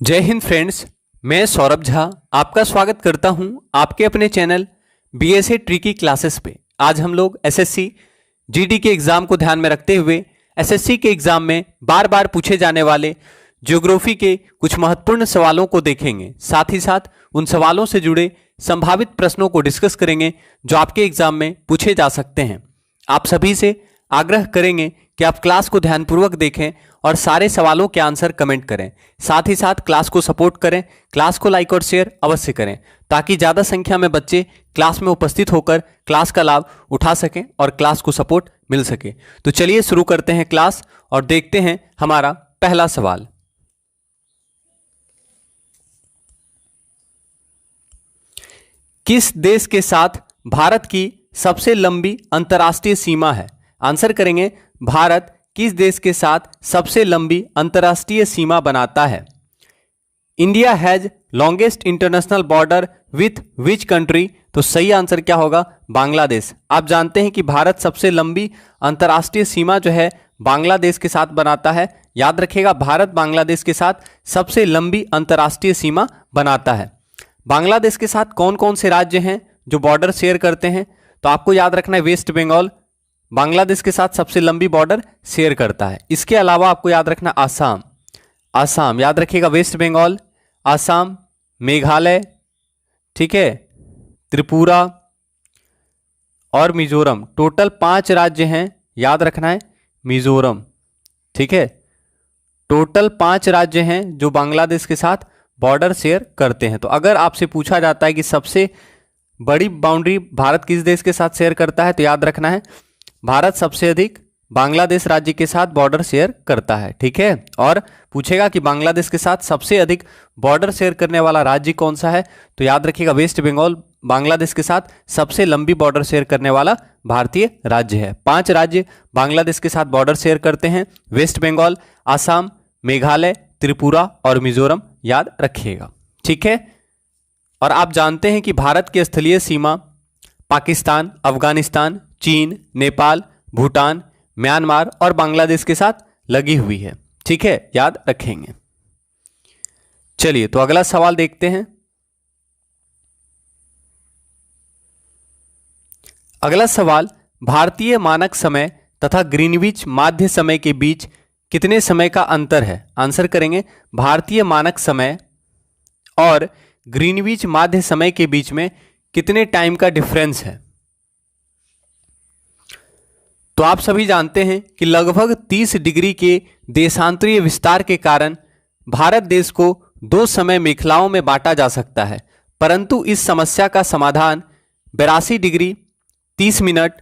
जय हिंद फ्रेंड्स, मैं सौरभ झा आपका स्वागत करता हूं आपके अपने चैनल बीएसए ट्रिकी क्लासेस पे। आज हम लोग एसएससी जीडी के एग्जाम को ध्यान में रखते हुए एसएससी के एग्जाम में बार बार पूछे जाने वाले ज्योग्राफी के कुछ महत्वपूर्ण सवालों को देखेंगे। साथ ही साथ उन सवालों से जुड़े संभावित प्रश्नों को डिस्कस करेंगे जो आपके एग्जाम में पूछे जा सकते हैं। आप सभी से आग्रह करेंगे कि आप क्लास को ध्यानपूर्वक देखें और सारे सवालों के आंसर कमेंट करें। साथ ही साथ क्लास को सपोर्ट करें, क्लास को लाइक और शेयर अवश्य करें ताकि ज़्यादा संख्या में बच्चे क्लास में उपस्थित होकर क्लास का लाभ उठा सकें और क्लास को सपोर्ट मिल सके। तो चलिए शुरू करते हैं क्लास और देखते हैं हमारा पहला सवाल। किस देश के साथ भारत की सबसे लंबी अंतर्राष्ट्रीय सीमा है? आंसर करेंगे, भारत किस देश के साथ सबसे लंबी अंतर्राष्ट्रीय सीमा बनाता है? India has longest international border with which country? तो सही आंसर क्या होगा? बांग्लादेश। आप जानते हैं कि भारत सबसे लंबी अंतर्राष्ट्रीय सीमा जो है बांग्लादेश के साथ बनाता है। याद रखिएगा, भारत बांग्लादेश के साथ सबसे लंबी अंतर्राष्ट्रीय सीमा बनाता है। बांग्लादेश के साथ कौन कौन से राज्य हैं जो बॉर्डर शेयर करते हैं? तो आपको याद रखना है, वेस्ट बंगाल बांग्लादेश के साथ सबसे लंबी बॉर्डर शेयर करता है। इसके अलावा आपको याद रखना आसाम याद रखिएगा, वेस्ट बंगाल, आसाम, मेघालय, ठीक है, त्रिपुरा और मिजोरम। टोटल 5 राज्य हैं, याद रखना है, मिजोरम, ठीक है। टोटल 5 राज्य हैं जो बांग्लादेश के साथ बॉर्डर शेयर करते हैं। तो अगर आपसे पूछा जाता है कि सबसे बड़ी बाउंड्री भारत किस देश के साथ शेयर करता है, तो याद रखना है भारत सबसे अधिक बांग्लादेश राज्य के साथ बॉर्डर शेयर करता है, ठीक है। और पूछेगा कि बांग्लादेश के साथ सबसे अधिक बॉर्डर शेयर करने वाला राज्य कौन सा है, तो याद रखिएगा वेस्ट बंगाल बांग्लादेश के साथ सबसे लंबी बॉर्डर शेयर करने वाला भारतीय राज्य है। 5 राज्य बांग्लादेश के साथ बॉर्डर शेयर करते हैं, वेस्ट बंगाल, आसाम, मेघालय, त्रिपुरा और मिजोरम, याद रखिएगा, ठीक है। और आप जानते हैं कि भारत की स्थलीय सीमा पाकिस्तान, अफगानिस्तान, चीन, नेपाल, भूटान, म्यांमार और बांग्लादेश के साथ लगी हुई है, ठीक है, याद रखेंगे। चलिए तो अगला सवाल देखते हैं। अगला सवाल, भारतीय मानक समय तथा ग्रीनविच माध्य समय के बीच कितने समय का अंतर है? आंसर करेंगे, भारतीय मानक समय और ग्रीनविच माध्य समय के बीच में कितने टाइम का डिफरेंस है? तो आप सभी जानते हैं कि लगभग 30 डिग्री के देशांतरीय विस्तार के कारण भारत देश को 2 समय मेखलाओं में बांटा जा सकता है, परंतु इस समस्या का समाधान 82 डिग्री 30 मिनट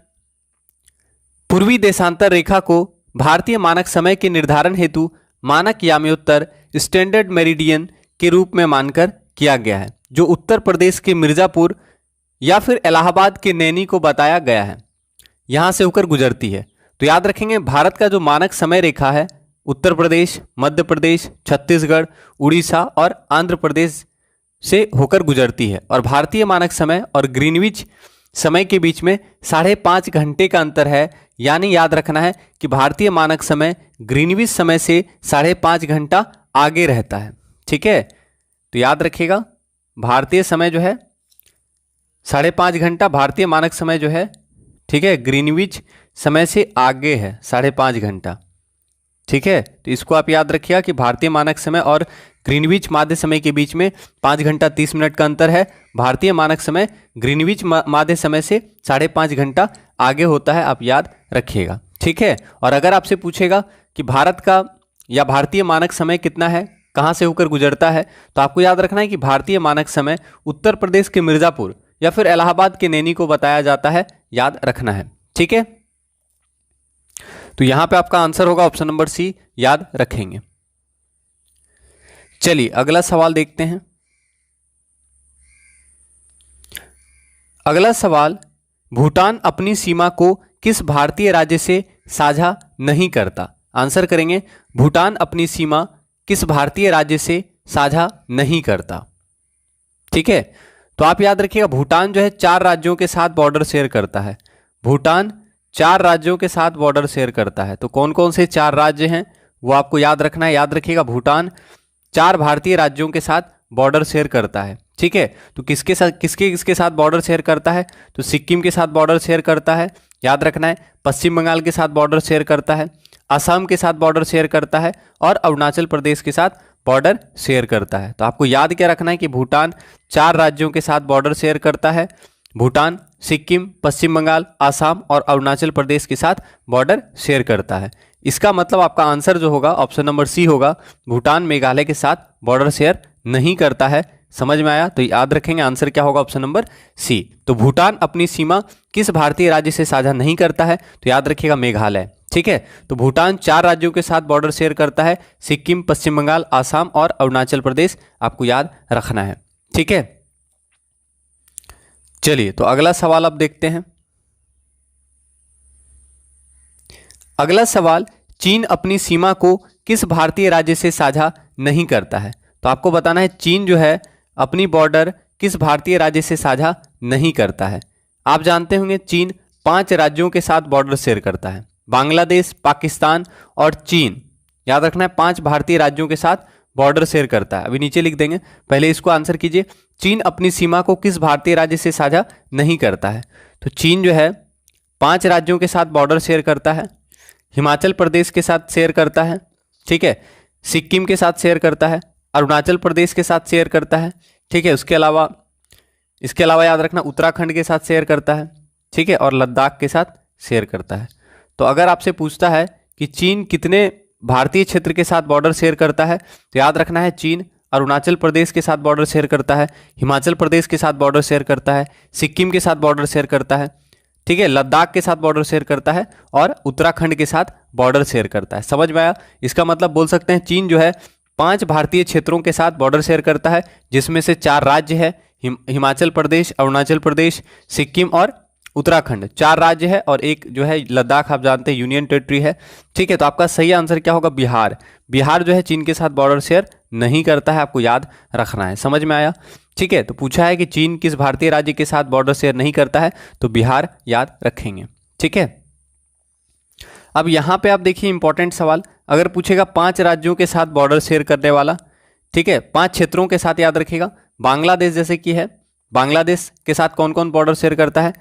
पूर्वी देशांतर रेखा को भारतीय मानक समय के निर्धारण हेतु मानक याम्योत्तर स्टैंडर्ड मेरिडियन के रूप में मानकर किया गया है, जो उत्तर प्रदेश के मिर्जापुर या फिर इलाहाबाद के नैनी को बताया गया है, यहां से होकर गुजरती है। तो याद रखेंगे, भारत का जो मानक समय रेखा है उत्तर प्रदेश, मध्य प्रदेश, छत्तीसगढ़, उड़ीसा और आंध्र प्रदेश से होकर गुजरती है। और भारतीय मानक समय और ग्रीनविच समय के बीच में 5.5 घंटे का अंतर है, यानी याद रखना है कि भारतीय मानक समय ग्रीनविच समय से 5.5 घंटा आगे रहता है, ठीक है। तो याद रखिएगा, भारतीय समय जो है 5.5 घंटा, भारतीय मानक समय जो है, ठीक है, ग्रीनविच समय से आगे है 5.5 घंटा, ठीक है। तो इसको आप याद रखिएगा कि भारतीय मानक समय और ग्रीनविच माध्य समय के बीच में 5 घंटा 30 मिनट का अंतर है। भारतीय मानक समय ग्रीनविच माध्य समय से 5.5 घंटा आगे होता है, आप याद रखिएगा, ठीक है। और अगर आपसे पूछेगा कि भारत का या भारतीय मानक समय कितना है, कहाँ से होकर गुजरता है, तो आपको याद रखना है कि भारतीय मानक समय उत्तर प्रदेश के मिर्जापुर या फिर इलाहाबाद के नैनी को बताया जाता है, याद रखना है, ठीक है। तो यहां पे आपका आंसर होगा ऑप्शन नंबर सी, याद रखेंगे। चलिए अगला सवाल देखते हैं। अगला सवाल, भूटान अपनी सीमा को किस भारतीय राज्य से साझा नहीं करता? आंसर करेंगे, भूटान अपनी सीमा किस भारतीय राज्य से साझा नहीं करता, ठीक है। तो आप याद रखिएगा, भूटान जो है 4 राज्यों के साथ बॉर्डर शेयर करता है। भूटान 4 राज्यों के साथ बॉर्डर शेयर करता है। तो कौन कौन से 4 राज्य हैं वो आपको याद रखना है। याद रखिएगा, भूटान 4 भारतीय राज्यों के साथ बॉर्डर शेयर करता है। ठीक है, तो किसके साथ बॉर्डर शेयर करता है? तो सिक्किम के साथ बॉर्डर शेयर करता है, याद रखना है। पश्चिम बंगाल के साथ बॉर्डर शेयर करता है, असम के साथ बॉर्डर शेयर करता है और अरुणाचल प्रदेश के साथ बॉर्डर शेयर करता है। तो आपको याद क्या रखना है कि भूटान 4 राज्यों के साथ बॉर्डर शेयर करता है। भूटान सिक्किम, पश्चिम बंगाल, असम और अरुणाचल प्रदेश के साथ बॉर्डर शेयर करता है। इसका मतलब आपका आंसर जो होगा ऑप्शन नंबर सी होगा, भूटान मेघालय के साथ बॉर्डर शेयर नहीं करता है। समझ में आया? तो याद रखेंगे आंसर क्या होगा, ऑप्शन नंबर सी। तो भूटान अपनी सीमा किस भारतीय राज्य से साझा नहीं करता है? तो याद रखिएगा मेघालय। ठीक है, तो भूटान 4 राज्यों के साथ बॉर्डर शेयर करता है, सिक्किम, पश्चिम बंगाल, आसाम और अरुणाचल प्रदेश, आपको याद रखना है। ठीक है, चलिए तो अगला सवाल अब देखते हैं। अगला सवाल, चीन अपनी सीमा को किस भारतीय राज्य से साझा नहीं करता है? तो आपको बताना है चीन जो है अपनी बॉर्डर किस भारतीय राज्य से साझा नहीं करता है। आप जानते होंगे चीन 5 राज्यों के साथ बॉर्डर शेयर करता है, बांग्लादेश, पाकिस्तान और चीन। याद रखना है 5 भारतीय राज्यों के साथ बॉर्डर शेयर करता है। अभी नीचे लिख देंगे, पहले इसको आंसर कीजिए। चीन अपनी सीमा को किस भारतीय राज्य से साझा नहीं करता है? तो चीन जो है 5 राज्यों के साथ बॉर्डर शेयर करता है, हिमाचल प्रदेश के साथ शेयर करता है, ठीक है, सिक्किम के साथ शेयर करता है, अरुणाचल प्रदेश के साथ शेयर करता है, ठीक है, इसके अलावा याद रखना उत्तराखंड के साथ शेयर करता है, ठीक है, और लद्दाख के साथ शेयर करता है। तो अगर आपसे पूछता है कि चीन कितने भारतीय क्षेत्र के साथ बॉर्डर शेयर करता है, तो याद रखना है चीन अरुणाचल प्रदेश के साथ बॉर्डर शेयर करता है, हिमाचल प्रदेश के साथ बॉर्डर शेयर करता है, सिक्किम के साथ बॉर्डर शेयर करता है, ठीक है, लद्दाख के साथ बॉर्डर शेयर करता है और उत्तराखंड के साथ बॉर्डर शेयर करता है। समझ में आया? इसका मतलब बोल सकते हैं चीन जो है 5 भारतीय क्षेत्रों के साथ बॉर्डर शेयर करता है, जिसमें से 4 राज्य है, हिमाचल प्रदेश, अरुणाचल प्रदेश, सिक्किम और उत्तराखंड, 4 राज्य है और एक जो है लद्दाख, आप जानते हैं यूनियन टेरिटरी है। ठीक है, तो आपका सही आंसर क्या होगा? बिहार। बिहार जो है चीन के साथ बॉर्डर शेयर नहीं करता है, आपको याद रखना है। समझ में आया? ठीक है, तो पूछा है कि चीन किस भारतीय राज्य के साथ बॉर्डर शेयर नहीं करता है, तो बिहार याद रखेंगे। ठीक है, अब यहां पे आप देखिए इंपॉर्टेंट सवाल, अगर पूछेगा 5 राज्यों के साथ बॉर्डर शेयर करने वाला, ठीक है, 5 क्षेत्रों के साथ, याद रखिएगा बांग्लादेश जैसे कि है, बांग्लादेश के साथ कौन कौन बॉर्डर शेयर करता है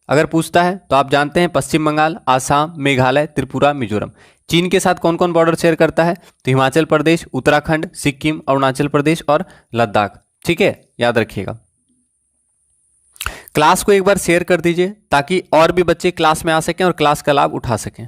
अगर पूछता है, तो आप जानते हैं पश्चिम बंगाल, आसाम, मेघालय, त्रिपुरा, मिजोरम। चीन के साथ कौन कौन बॉर्डर शेयर करता है, तो हिमाचल प्रदेश, उत्तराखंड, सिक्किम, अरुणाचल प्रदेश और लद्दाख। ठीक है, याद रखिएगा। क्लास को एक बार शेयर कर दीजिए ताकि और भी बच्चे क्लास में आ सकें और क्लास का लाभ उठा सकें।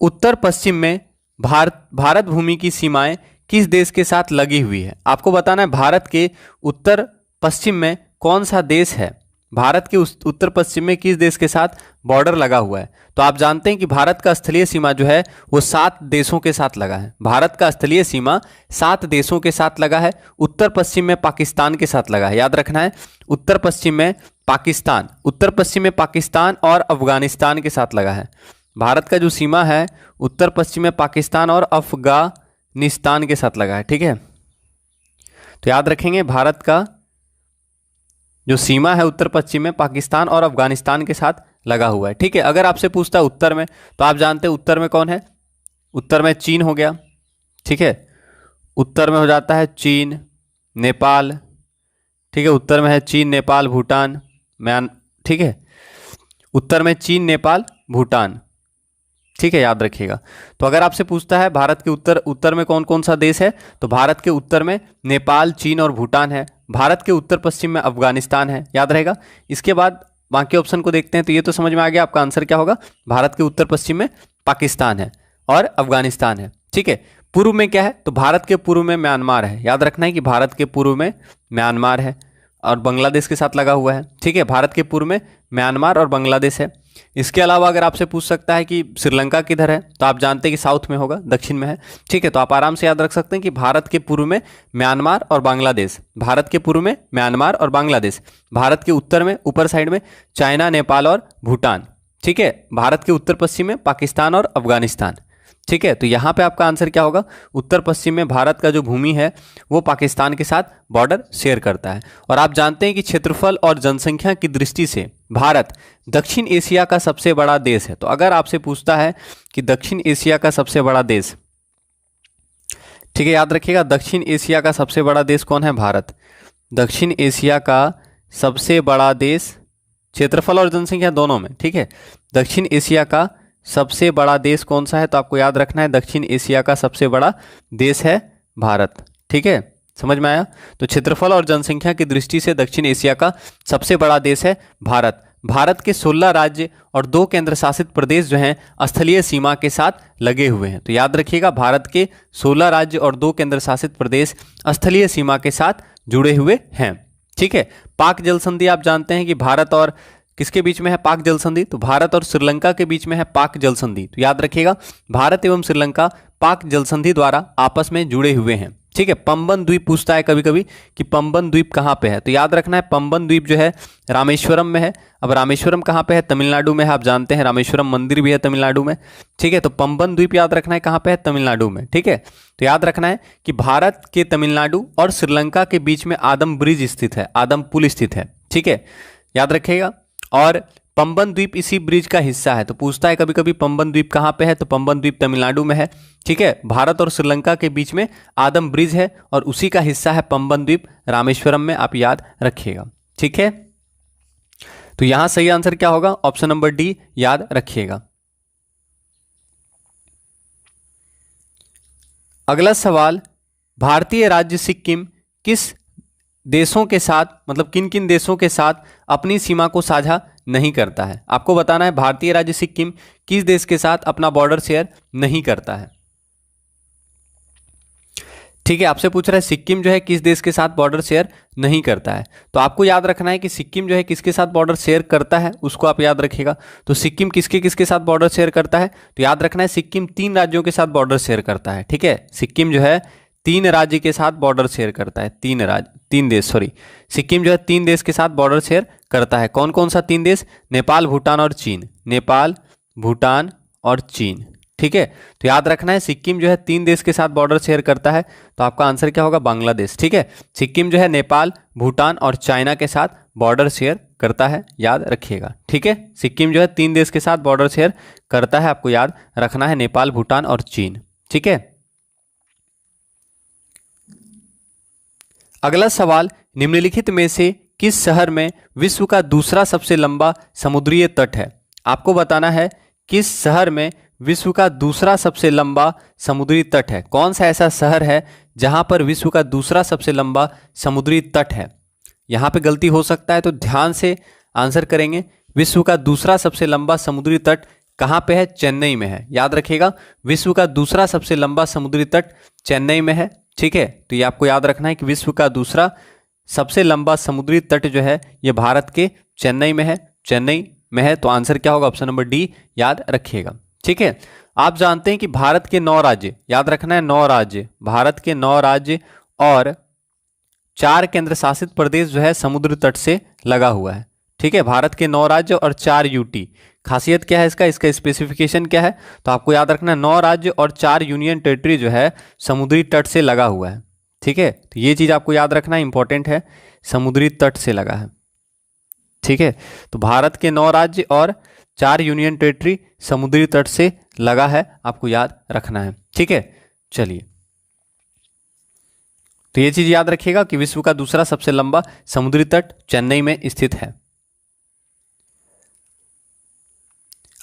उत्तर पश्चिम में भारत भूमि की सीमाएं किस देश के साथ लगी हुई है? आपको बताना है भारत के उत्तर पश्चिम में कौन सा देश है, भारत के उत्तर पश्चिम में किस देश के साथ बॉर्डर लगा हुआ है। तो आप जानते हैं कि भारत का स्थलीय सीमा जो है वो 7 देशों के साथ लगा है। भारत का स्थलीय सीमा 7 देशों के साथ लगा है। उत्तर पश्चिम में पाकिस्तान के साथ लगा है, याद रखना है उत्तर पश्चिम में पाकिस्तान, उत्तर पश्चिम में पाकिस्तान और अफगानिस्तान के साथ लगा है। भारत का जो सीमा है उत्तर पश्चिम में पाकिस्तान और अफगानिस्तान के साथ लगा है। ठीक है, तो याद रखेंगे भारत का जो सीमा है उत्तर पश्चिम में पाकिस्तान और अफगानिस्तान के साथ लगा हुआ है। ठीक है, अगर आपसे पूछता है उत्तर में, तो आप जानते हैं उत्तर में कौन है, उत्तर में चीन हो गया। ठीक है, उत्तर में हो जाता है चीन, नेपाल। ठीक है, उत्तर में है चीन, नेपाल, भूटान, ठीक है, उत्तर में चीन, नेपाल, भूटान। ठीक है, याद रखिएगा। तो अगर आपसे पूछता है भारत के उत्तर में कौन कौन सा देश है, तो भारत के उत्तर में नेपाल, चीन और भूटान है। भारत के उत्तर पश्चिम में अफगानिस्तान है, याद रहेगा। इसके बाद बाकी ऑप्शन को देखते हैं, तो ये तो समझ में आ गया आपका आंसर क्या होगा, भारत के उत्तर पश्चिम में पाकिस्तान है और अफगानिस्तान है। ठीक है, पूर्व में क्या है, तो भारत के पूर्व में म्यांमार है। याद रखना है कि भारत के पूर्व में म्यांमार है और बांग्लादेश के साथ लगा हुआ है। ठीक है, भारत के पूर्व में म्यांमार और बांग्लादेश है। इसके अलावा अगर आपसे पूछ सकता है कि श्रीलंका किधर है, तो आप जानते हैं कि साउथ में होगा, दक्षिण में है। ठीक है, तो आप आराम से याद रख सकते हैं कि भारत के पूर्व में म्यांमार और बांग्लादेश, भारत के पूर्व में म्यांमार और बांग्लादेश, भारत के उत्तर में ऊपर साइड में चाइना, नेपाल और भूटान। ठीक है, भारत के उत्तर पश्चिम में पाकिस्तान और अफगानिस्तान। ठीक है, तो यहाँ पे आपका आंसर क्या होगा, उत्तर पश्चिम में भारत का जो भूमि है वो पाकिस्तान के साथ बॉर्डर शेयर करता है। और आप जानते हैं कि क्षेत्रफल और जनसंख्या की दृष्टि से भारत दक्षिण एशिया का सबसे बड़ा देश है। तो अगर आपसे पूछता है कि दक्षिण एशिया का सबसे बड़ा देश, ठीक है, याद रखिएगा दक्षिण एशिया का सबसे बड़ा देश कौन है, भारत। दक्षिण एशिया का सबसे बड़ा देश क्षेत्रफल और जनसंख्या दोनों में, ठीक है, दक्षिण एशिया का सबसे बड़ा देश कौन सा है, तो आपको याद रखना है दक्षिण एशिया का सबसे बड़ा देश है भारत। ठीक है, समझ में आया। तो क्षेत्रफल और जनसंख्या की दृष्टि से दक्षिण एशिया का सबसे बड़ा देश है भारत। भारत के 16 राज्य और 2 केंद्र शासित प्रदेश जो हैं स्थलीय सीमा के साथ लगे हुए हैं। तो याद रखिएगा भारत के 16 राज्य और 2 केंद्र शासित प्रदेश स्थलीय सीमा के साथ जुड़े हुए हैं। ठीक है, पाक जल संधि आप जानते हैं कि भारत और किसके बीच में है, पाक जल संधि, तो भारत और श्रीलंका के बीच में है पाक जल संधि। तो याद रखिएगा भारत एवं श्रीलंका पाक जल संधि द्वारा आपस में जुड़े हुए हैं। ठीक है, पंबन द्वीप पूछता है कभी कभी कि पंबन द्वीप कहाँ पे है, तो याद रखना है पंबन द्वीप जो है रामेश्वरम में है। अब रामेश्वरम कहाँ पे है, तमिलनाडु में है, आप जानते हैं रामेश्वरम मंदिर भी है तमिलनाडु में। ठीक है, तो पंबन द्वीप याद रखना है कहाँ पे है, तमिलनाडु में। ठीक है, तो याद रखना है कि भारत के तमिलनाडु और श्रीलंका के बीच में आदम ब्रिज स्थित है, आदम पुल स्थित है। ठीक है, याद रखिएगा। और पंबन द्वीप इसी ब्रिज का हिस्सा है। तो पूछता है कभी कभी पंबन द्वीप कहाँ पे है, तो पंबन द्वीप तमिलनाडु में है। ठीक है, भारत और श्रीलंका के बीच में आदम ब्रिज है और उसी का हिस्सा है पंबन द्वीप रामेश्वरम में, आप याद रखिएगा। ठीक है, तो यहां सही आंसर क्या होगा, ऑप्शन नंबर डी याद रखिएगा। अगला सवाल, भारतीय राज्य सिक्किम किस देशों के साथ, मतलब किन किन देशों के साथ अपनी सीमा को साझा नहीं करता है। आपको बताना है भारतीय राज्य सिक्किम किस देश के साथ अपना बॉर्डर शेयर नहीं करता है। ठीक है, आपसे पूछ रहा है सिक्किम जो है किस देश के साथ बॉर्डर शेयर नहीं करता है। तो आपको याद रखना है कि सिक्किम जो है किसके साथ बॉर्डर शेयर करता है, उसको आप याद रखिएगा। तो सिक्किम किसके किसके साथ बॉर्डर शेयर करता है, तो याद रखना है सिक्किम 3 राज्यों के साथ बॉर्डर शेयर करता है। ठीक है, सिक्किम जो है 3 राज्य के साथ बॉर्डर शेयर करता है, 3 देश, सॉरी, सिक्किम जो है 3 देश के साथ बॉर्डर शेयर करता है। कौन कौन सा 3 देश, नेपाल, भूटान और चीन, नेपाल, भूटान और चीन। ठीक है, तो याद रखना है सिक्किम जो है 3 देश के साथ बॉर्डर शेयर करता है, तो आपका आंसर क्या होगा, बांग्लादेश। ठीक है, सिक्किम जो है नेपाल, भूटान और चाइना के साथ बॉर्डर शेयर करता है, याद रखिएगा। ठीक है, सिक्किम जो है 3 देश के साथ बॉर्डर शेयर करता है, आपको याद रखना है नेपाल, भूटान और चीन। ठीक है, अगला सवाल, निम्नलिखित में से किस शहर में विश्व का दूसरा सबसे लंबा समुद्रीय तट है। आपको बताना है किस शहर में विश्व का दूसरा सबसे लंबा समुद्री तट है। कौन सा ऐसा शहर है जहां पर विश्व का दूसरा सबसे लंबा समुद्री तट है। यहां पे गलती हो सकता है, तो ध्यान से आंसर करेंगे। विश्व का दूसरा सबसे लंबा समुद्री तट कहां पे है, चेन्नई में है। याद रखिएगा विश्व का दूसरा सबसे लंबा समुद्री तट चेन्नई में है। ठीक है, तो ये आपको याद रखना है कि विश्व का दूसरा सबसे लंबा समुद्री तट जो है ये भारत के चेन्नई में है, चेन्नई में है। तो आंसर क्या होगा, ऑप्शन नंबर डी याद रखिएगा। ठीक है, आप जानते हैं कि भारत के 9 राज्य, याद रखना है 9 राज्य, भारत के 9 राज्य और 4 केंद्र शासित प्रदेश जो है समुद्र तट से लगा हुआ है। ठीक है, भारत के 9 राज्य और 4 यूटी। खासियत क्या है इसका स्पेसिफिकेशन क्या है, तो आपको याद रखना है 9 राज्य और 4 यूनियन टेरिटरी जो है समुद्री तट से लगा हुआ है। ठीक है, तो ये चीज आपको याद रखना है, इंपॉर्टेंट है, समुद्री तट से लगा है। ठीक है, तो भारत के 9 राज्य और 4 यूनियन टेरिटरी समुद्री तट से लगा है, आपको याद रखना है। ठीक है, चलिए, तो ये चीज याद रखिएगा कि विश्व का दूसरा सबसे लंबा समुद्री तट चेन्नई में स्थित है।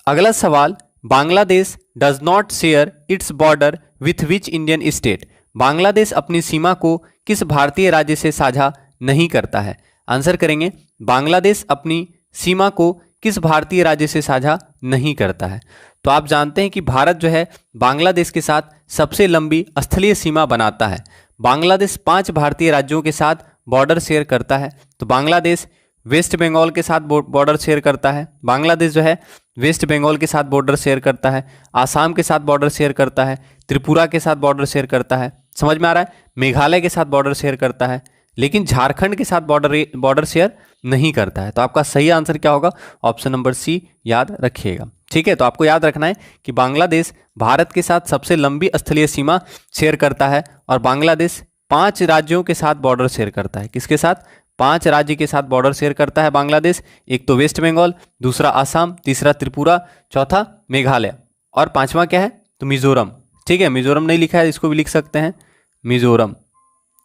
अगला सवाल, Bangladesh does not share its border with which Indian state. Bangladesh अपनी सीमा को किस भारतीय राज्य से साझा नहीं करता है। आंसर करेंगे, बांग्लादेश अपनी सीमा को किस भारतीय राज्य से साझा नहीं करता है। तो आप जानते हैं कि भारत जो है बांग्लादेश के साथ सबसे लंबी स्थलीय सीमा बनाता है। बांग्लादेश 5 भारतीय राज्यों के साथ बॉर्डर शेयर करता है। तो बांग्लादेश वेस्ट बंगाल के साथ बॉर्डर शेयर करता है, बांग्लादेश जो है वेस्ट बंगाल के साथ बॉर्डर शेयर करता है, आसाम के साथ बॉर्डर शेयर करता है, त्रिपुरा के साथ बॉर्डर शेयर करता है, समझ में आ रहा है, मेघालय के साथ बॉर्डर शेयर करता है, लेकिन झारखंड के साथ बॉर्डर शेयर नहीं करता है। तो आपका सही आंसर क्या होगा, ऑप्शन नंबर सी याद रखिएगा। ठीक है, तो आपको याद रखना है कि बांग्लादेश भारत के साथ सबसे लंबी स्थलीय सीमा शेयर करता है और बांग्लादेश 5 राज्यों के साथ बॉर्डर शेयर करता है। किसके साथ? 5 राज्य के साथ बॉर्डर शेयर करता है बांग्लादेश। एक तो वेस्ट बंगाल, दूसरा आसाम, तीसरा त्रिपुरा, चौथा मेघालय और पांचवा क्या है? तो मिजोरम। ठीक है, मिजोरम नहीं लिखा है, इसको भी लिख सकते हैं मिजोरम।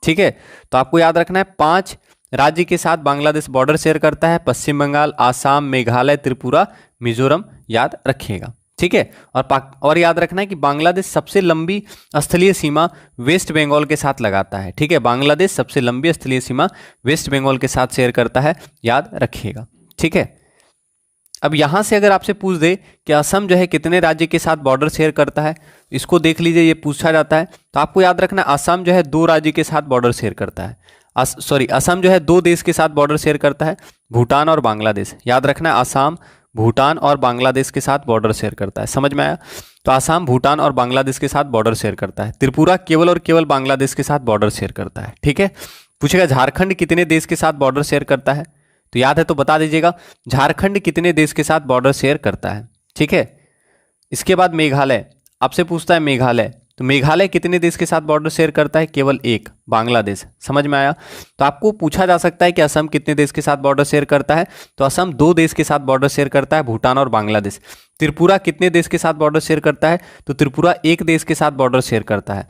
ठीक है, तो आपको याद रखना है 5 राज्य के साथ बांग्लादेश बॉर्डर शेयर करता है, पश्चिम बंगाल, आसाम, मेघालय, त्रिपुरा, मिजोरम, याद रखिएगा। ठीक है, और याद रखना है कि बांग्लादेश सबसे लंबी स्थलीय सीमा वेस्ट बंगाल के साथ लगाता है। ठीक है, बांग्लादेश सबसे लंबी स्थलीय सीमा वेस्ट बंगाल के साथ शेयर करता है, याद रखिएगा। ठीक है, अब यहां से अगर आपसे पूछ दे कि असम जो है कितने राज्य के साथ बॉर्डर शेयर करता है, इसको देख लीजिए, ये पूछा जाता है। तो आपको याद रखना असम जो है 2 राज्य के साथ बॉर्डर शेयर करता है। असम जो है 2 देश के साथ बॉर्डर शेयर करता है, भूटान और बांग्लादेश। याद रखना है असम भूटान और बांग्लादेश के साथ बॉर्डर शेयर करता है। समझ में आया? तो असम भूटान और बांग्लादेश के साथ बॉर्डर शेयर करता है। त्रिपुरा केवल और केवल बांग्लादेश के साथ बॉर्डर शेयर करता है। ठीक है, पूछेगा झारखंड कितने देश के साथ बॉर्डर शेयर करता है, तो याद है तो बता दीजिएगा झारखंड कितने देश के साथ बॉर्डर शेयर करता है। ठीक है, इसके बाद मेघालय, आपसे पूछता है मेघालय, तो मेघालय कितने देश के साथ बॉर्डर शेयर करता है? केवल एक, बांग्लादेश। समझ में आया? तो आपको पूछा जा सकता है कि असम कितने देश के साथ बॉर्डर शेयर करता है, तो असम 2 देश के साथ बॉर्डर शेयर करता है, भूटान और बांग्लादेश। त्रिपुरा कितने देश के साथ बॉर्डर शेयर करता है, तो त्रिपुरा 1 देश के साथ बॉर्डर शेयर करता है।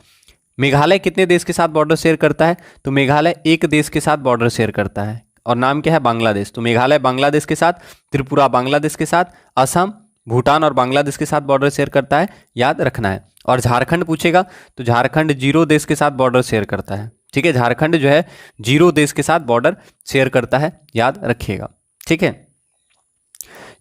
मेघालय कितने देश के साथ बॉर्डर शेयर करता है, तो मेघालय 1 देश के साथ बॉर्डर शेयर करता है और नाम क्या है? बांग्लादेश। तो मेघालय बांग्लादेश के साथ, त्रिपुरा बांग्लादेश के साथ, असम भूटान और बांग्लादेश के साथ बॉर्डर शेयर करता है, याद रखना है। और झारखंड पूछेगा तो झारखंड 0 देश के साथ बॉर्डर शेयर करता है। ठीक है, झारखंड जो है 0 देश के साथ बॉर्डर शेयर करता है, याद रखिएगा। ठीक है,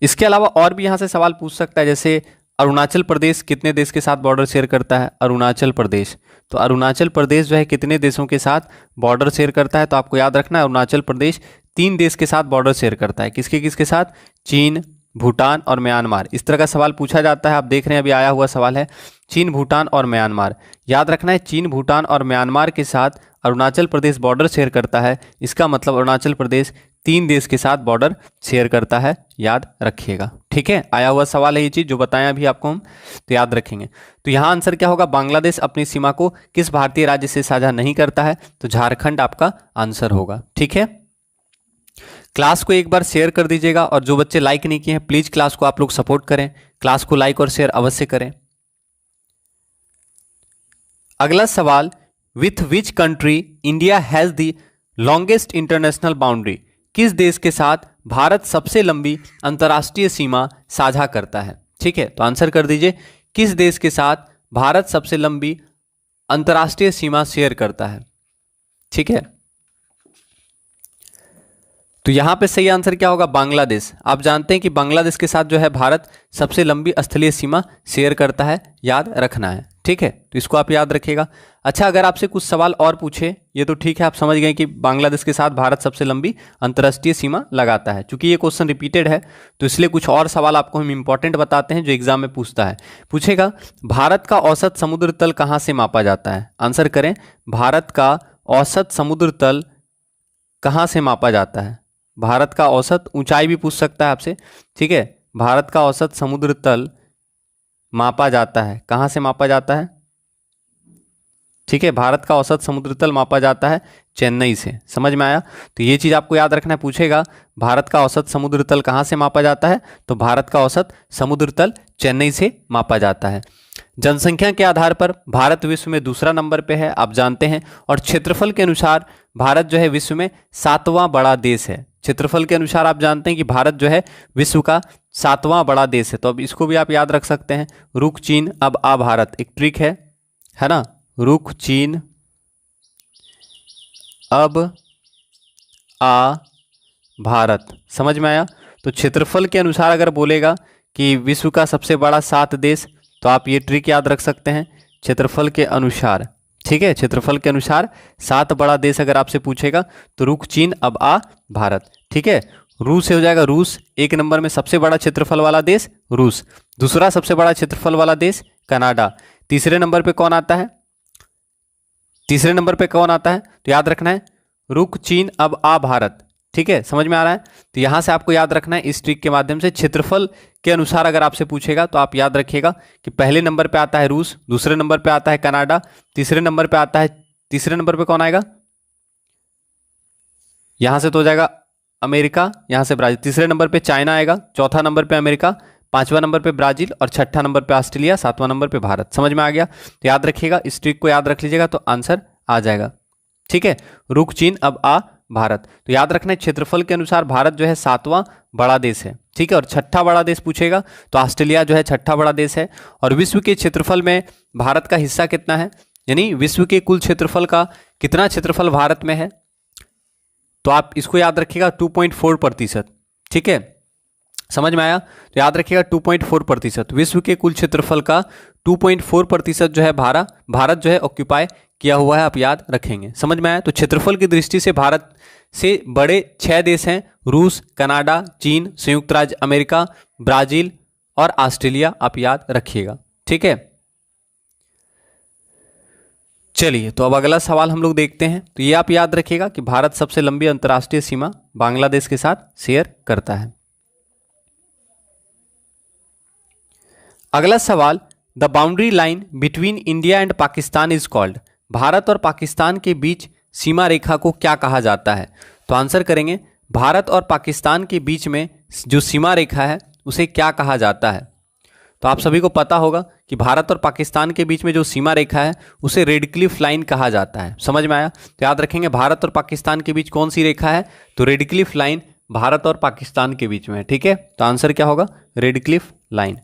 इसके अलावा और भी यहां से सवाल पूछ सकता है, जैसे अरुणाचल प्रदेश कितने देश के साथ बॉर्डर शेयर करता है? अरुणाचल प्रदेश, तो अरुणाचल प्रदेश जो है कितने देशों के साथ बॉर्डर शेयर करता है? तो आपको याद रखना है अरुणाचल प्रदेश 3 देश के साथ बॉर्डर शेयर करता है। किसके किसके साथ? चीन, भूटान और म्यांमार। इस तरह का सवाल पूछा जाता है, आप देख रहे हैं अभी आया हुआ सवाल है चीन, भूटान और म्यांमार। याद रखना है चीन, भूटान और म्यांमार के साथ अरुणाचल प्रदेश बॉर्डर शेयर करता है, इसका मतलब अरुणाचल प्रदेश 3 देश के साथ बॉर्डर शेयर करता है, याद रखिएगा। ठीक है, आया हुआ सवाल है ये चीज़ जो बताएं अभी आपको हम, तो याद रखेंगे। तो यहाँ आंसर क्या होगा? बांग्लादेश अपनी सीमा को किस भारतीय राज्य से साझा नहीं करता है, तो झारखंड आपका आंसर होगा। ठीक है, क्लास को एक बार शेयर कर दीजिएगा और जो बच्चे लाइक नहीं किए हैं प्लीज क्लास को आप लोग सपोर्ट करें, क्लास को लाइक और शेयर अवश्य करें। अगला सवाल, with which country India has the longest international boundary? किस देश के साथ भारत सबसे लंबी अंतर्राष्ट्रीय सीमा साझा करता है? ठीक है, तो आंसर कर दीजिए, किस देश के साथ भारत सबसे लंबी अंतर्राष्ट्रीय सीमा शेयर करता है? ठीक है, तो यहां पे सही आंसर क्या होगा? बांग्लादेश। आप जानते हैं कि बांग्लादेश के साथ जो है भारत सबसे लंबी स्थलीय सीमा शेयर करता है, याद रखना है। ठीक है, तो इसको आप याद रखिएगा। अच्छा, अगर आपसे कुछ सवाल और पूछे, ये तो ठीक है, आप समझ गए कि बांग्लादेश के साथ भारत सबसे लंबी अंतर्राष्ट्रीय सीमा लगाता है। चूंकि ये क्वेश्चन रिपीटेड है तो इसलिए कुछ और सवाल आपको हम इंपॉर्टेंट बताते हैं जो एग्जाम में पूछता है। पूछेगा, भारत का औसत समुद्र तल कहाँ से मापा जाता है? आंसर करें, भारत का औसत समुद्र तल कहाँ से मापा जाता है? भारत का औसत, ऊंचाई भी पूछ सकता है आपसे। ठीक है, भारत का औसत समुद्र तल मापा जाता है, कहाँ से मापा जाता है? ठीक है, भारत का औसत समुद्र तल मापा जाता है चेन्नई से। समझ में आया? तो ये चीज़ आपको याद रखना है। पूछेगा भारत का औसत समुद्र तल कहाँ से मापा जाता है, तो भारत का औसत समुद्र तल चेन्नई से मापा जाता है। जनसंख्या के आधार पर भारत विश्व में दूसरा नंबर पे है, आप जानते हैं, और क्षेत्रफल के अनुसार भारत जो है विश्व में 7वां बड़ा देश है। क्षेत्रफल के अनुसार आप जानते हैं कि भारत जो है विश्व का 7वां बड़ा देश है। तो अब इसको भी आप याद रख सकते हैं, रुक चीन अब आ भारत, एक ट्रिक है ना, रुक चीन अब आ भारत। समझ में आया? तो क्षेत्रफल के अनुसार अगर बोलेगा कि विश्व का सबसे बड़ा 7 देश, तो आप ये ट्रिक याद रख सकते हैं, क्षेत्रफल के अनुसार। ठीक है, क्षेत्रफल के अनुसार 7 बड़ा देश अगर आपसे पूछेगा तो रुक चीन अब आ भारत। ठीक है, रूस से हो जाएगा, रूस 1 नंबर में सबसे बड़ा क्षेत्रफल वाला देश रूस, दूसरा सबसे बड़ा क्षेत्रफल वाला देश कनाडा, तीसरे नंबर पे कौन आता है? तीसरे नंबर पे कौन आता है? तो याद रखना है रुक चीन अब आ भारत। ठीक है, समझ में आ रहा है। तो यहां से आपको याद रखना है इस ट्रिक के माध्यम से। क्षेत्रफल के अनुसार अगर आपसे पूछेगा तो आप याद रखिएगा कि पहले नंबर पे आता है रूस, दूसरे नंबर पे आता है कनाडा, तीसरे नंबर पे कौन आएगा, यहां से तो हो जाएगा अमेरिका, यहां से ब्राजील, तीसरे नंबर पे चाइना आएगा, चौथा नंबर पे अमेरिका, पांचवा नंबर पे ब्राजील और छठा नंबर पे ऑस्ट्रेलिया, सातवां नंबर पे भारत। समझ में आ गया। तो याद रखिएगा, इस ट्रिक को याद रख लीजिएगा तो आंसर आ जाएगा। ठीक है, रुक चीन अब आ भारत। तो याद रखना है क्षेत्रफल के अनुसार भारत जो है 7वां बड़ा देश है। ठीक है, और छठा बड़ा देश पूछेगा तो ऑस्ट्रेलिया जो है छठा बड़ा देश है। और विश्व के क्षेत्रफल में भारत का हिस्सा कितना है, यानी विश्व के कुल क्षेत्रफल का कितना क्षेत्रफल भारत में है, तो आप इसको याद रखिएगा 2.4%। ठीक है, समझ में आया। तो याद रखिएगा 2.4%, विश्व के कुल क्षेत्रफल का 2.4% जो है भारत जो है ऑक्यूपाई किया हुआ है, आप याद रखेंगे। समझ में आया। तो क्षेत्रफल की दृष्टि से भारत से बड़े 6 देश हैं, रूस, कनाडा, चीन, संयुक्त राज्य अमेरिका, ब्राजील और ऑस्ट्रेलिया, आप याद रखिएगा। ठीक है, चलिए तो अब अगला सवाल हम लोग देखते हैं। तो ये आप याद रखिएगा कि भारत सबसे लंबी अंतर्राष्ट्रीय सीमा बांग्लादेश के साथ शेयर करता है। अगला सवाल, the boundary line between India and Pakistan is called. Bharat और पाकिस्तान के बीच सीमा रेखा को क्या कहा जाता है। तो आंसर करेंगे, भारत और पाकिस्तान के बीच में जो सीमा रेखा है उसे क्या कहा जाता है। तो आप सभी को पता होगा कि भारत और पाकिस्तान के बीच में जो सीमा रेखा है उसे रेड क्लिफ लाइन कहा जाता है। समझ में आया। तो याद रखेंगे, भारत और पाकिस्तान के बीच कौन सी रेखा है, तो रेड क्लिफ लाइन भारत और पाकिस्तान के बीच में है। ठीक है, तो आंसर क्या होगा, रेड क्लिफ लाइन।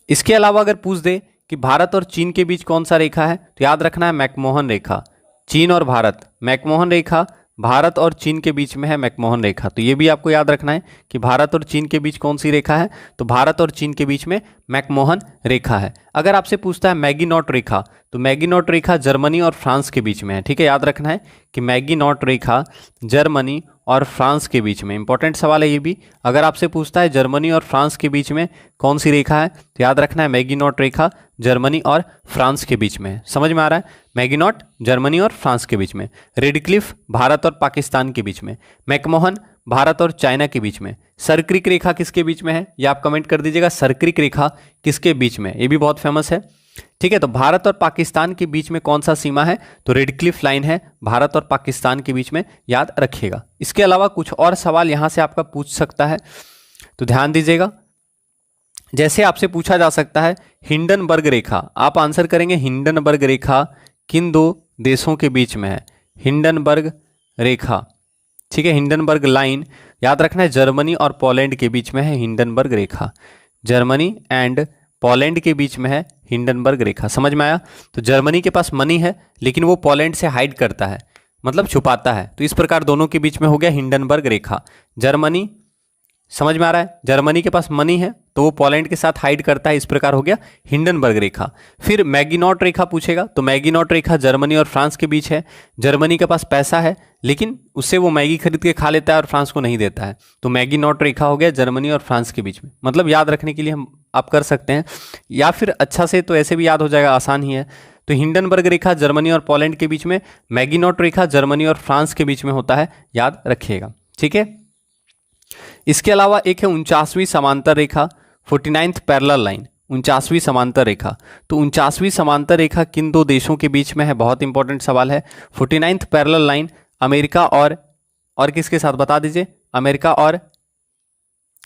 इसके अलावा अगर पूछ दे कि भारत और चीन के बीच कौन सा रेखा है, तो याद रखना है मैकमोहन रेखा। चीन और भारत, मैकमोहन रेखा भारत और चीन के बीच में है मैकमोहन रेखा। तो ये भी आपको याद रखना है कि भारत और चीन के बीच कौन सी रेखा है, तो भारत और चीन के बीच में मैकमोहन रेखा है। अगर आपसे पूछता है मैगीनॉट रेखा, तो मैगीनॉट रेखा जर्मनी और फ्रांस के बीच में है। ठीक है, याद रखना है कि मैगीनॉट रेखा जर्मनी और फ्रांस के बीच में, इंपॉर्टेंट सवाल है ये भी। अगर आपसे पूछता है जर्मनी और फ्रांस के बीच में कौन सी रेखा है, तो याद रखना है मैगीनॉट रेखा जर्मनी और फ्रांस के बीच में है। समझ में आ रहा है, मैगीनॉट जर्मनी और फ्रांस के बीच में, रेड क्लिफ भारत और पाकिस्तान के बीच में, मैकमोहन भारत और चाइना के बीच में। सर्क्रिक रेखा किसके बीच में है, ये आप कमेंट कर दीजिएगा, सर्क्रिक रेखा किसके बीच में, ये भी बहुत फेमस है। ठीक है, तो भारत और पाकिस्तान के बीच में कौन सा सीमा है, तो रेड क्लिफ लाइन है भारत और पाकिस्तान के बीच में, याद रखिएगा। इसके अलावा कुछ और सवाल यहां से आपका पूछ सकता है, तो ध्यान दीजिएगा। जैसे आपसे पूछा जा सकता है हिंडनबर्ग रेखा, आप आंसर करेंगे हिंडनबर्ग रेखा किन दो देशों के बीच में है, हिंडनबर्ग रेखा। ठीक है, हिंडनबर्ग लाइन याद रखना है जर्मनी और पोलैंड के बीच में है Hindenburg Rekha, Germany and Poland के बीच में है हिंडनबर्ग रेखा। समझ में आया। तो जर्मनी के पास मनी है लेकिन वो पोलैंड से हाइड करता है, मतलब छुपाता है, तो इस प्रकार दोनों के बीच में हो गया हिंडनबर्ग रेखा। जर्मनी, समझ में आ रहा है, जर्मनी के पास मनी है तो वो पोलैंड के साथ हाइड करता है, इस प्रकार हो गया हिंडनबर्ग रेखा। फिर मैगीनॉट रेखा पूछेगा, तो मैगीनॉट रेखा जर्मनी और फ्रांस के बीच है। जर्मनी के पास पैसा है लेकिन उससे वो मैगी खरीद के खा लेता है और फ्रांस को नहीं देता है, तो मैगीनॉट रेखा हो गया जर्मनी और फ्रांस के बीच में। मतलब याद रखने के लिए हम आप कर सकते हैं, या फिर अच्छा से तो ऐसे भी याद हो जाएगा, आसान ही है। तो हिंडनबर्ग रेखा जर्मनी और पोलैंड के बीच में, मैगीनॉट रेखा जर्मनी और फ्रांस के बीच में होता है, याद रखिएगा। ठीक है, इसके अलावा एक है 49वीं समांतर रेखा, 49th पैरेलल लाइन, 49वीं समांतर रेखा। तो 49वीं समांतर रेखा किन दो देशों के बीच में है, बहुत इंपॉर्टेंट सवाल है। 49th पैरेलल लाइन अमेरिका और किसके साथ बता दीजिए, अमेरिका और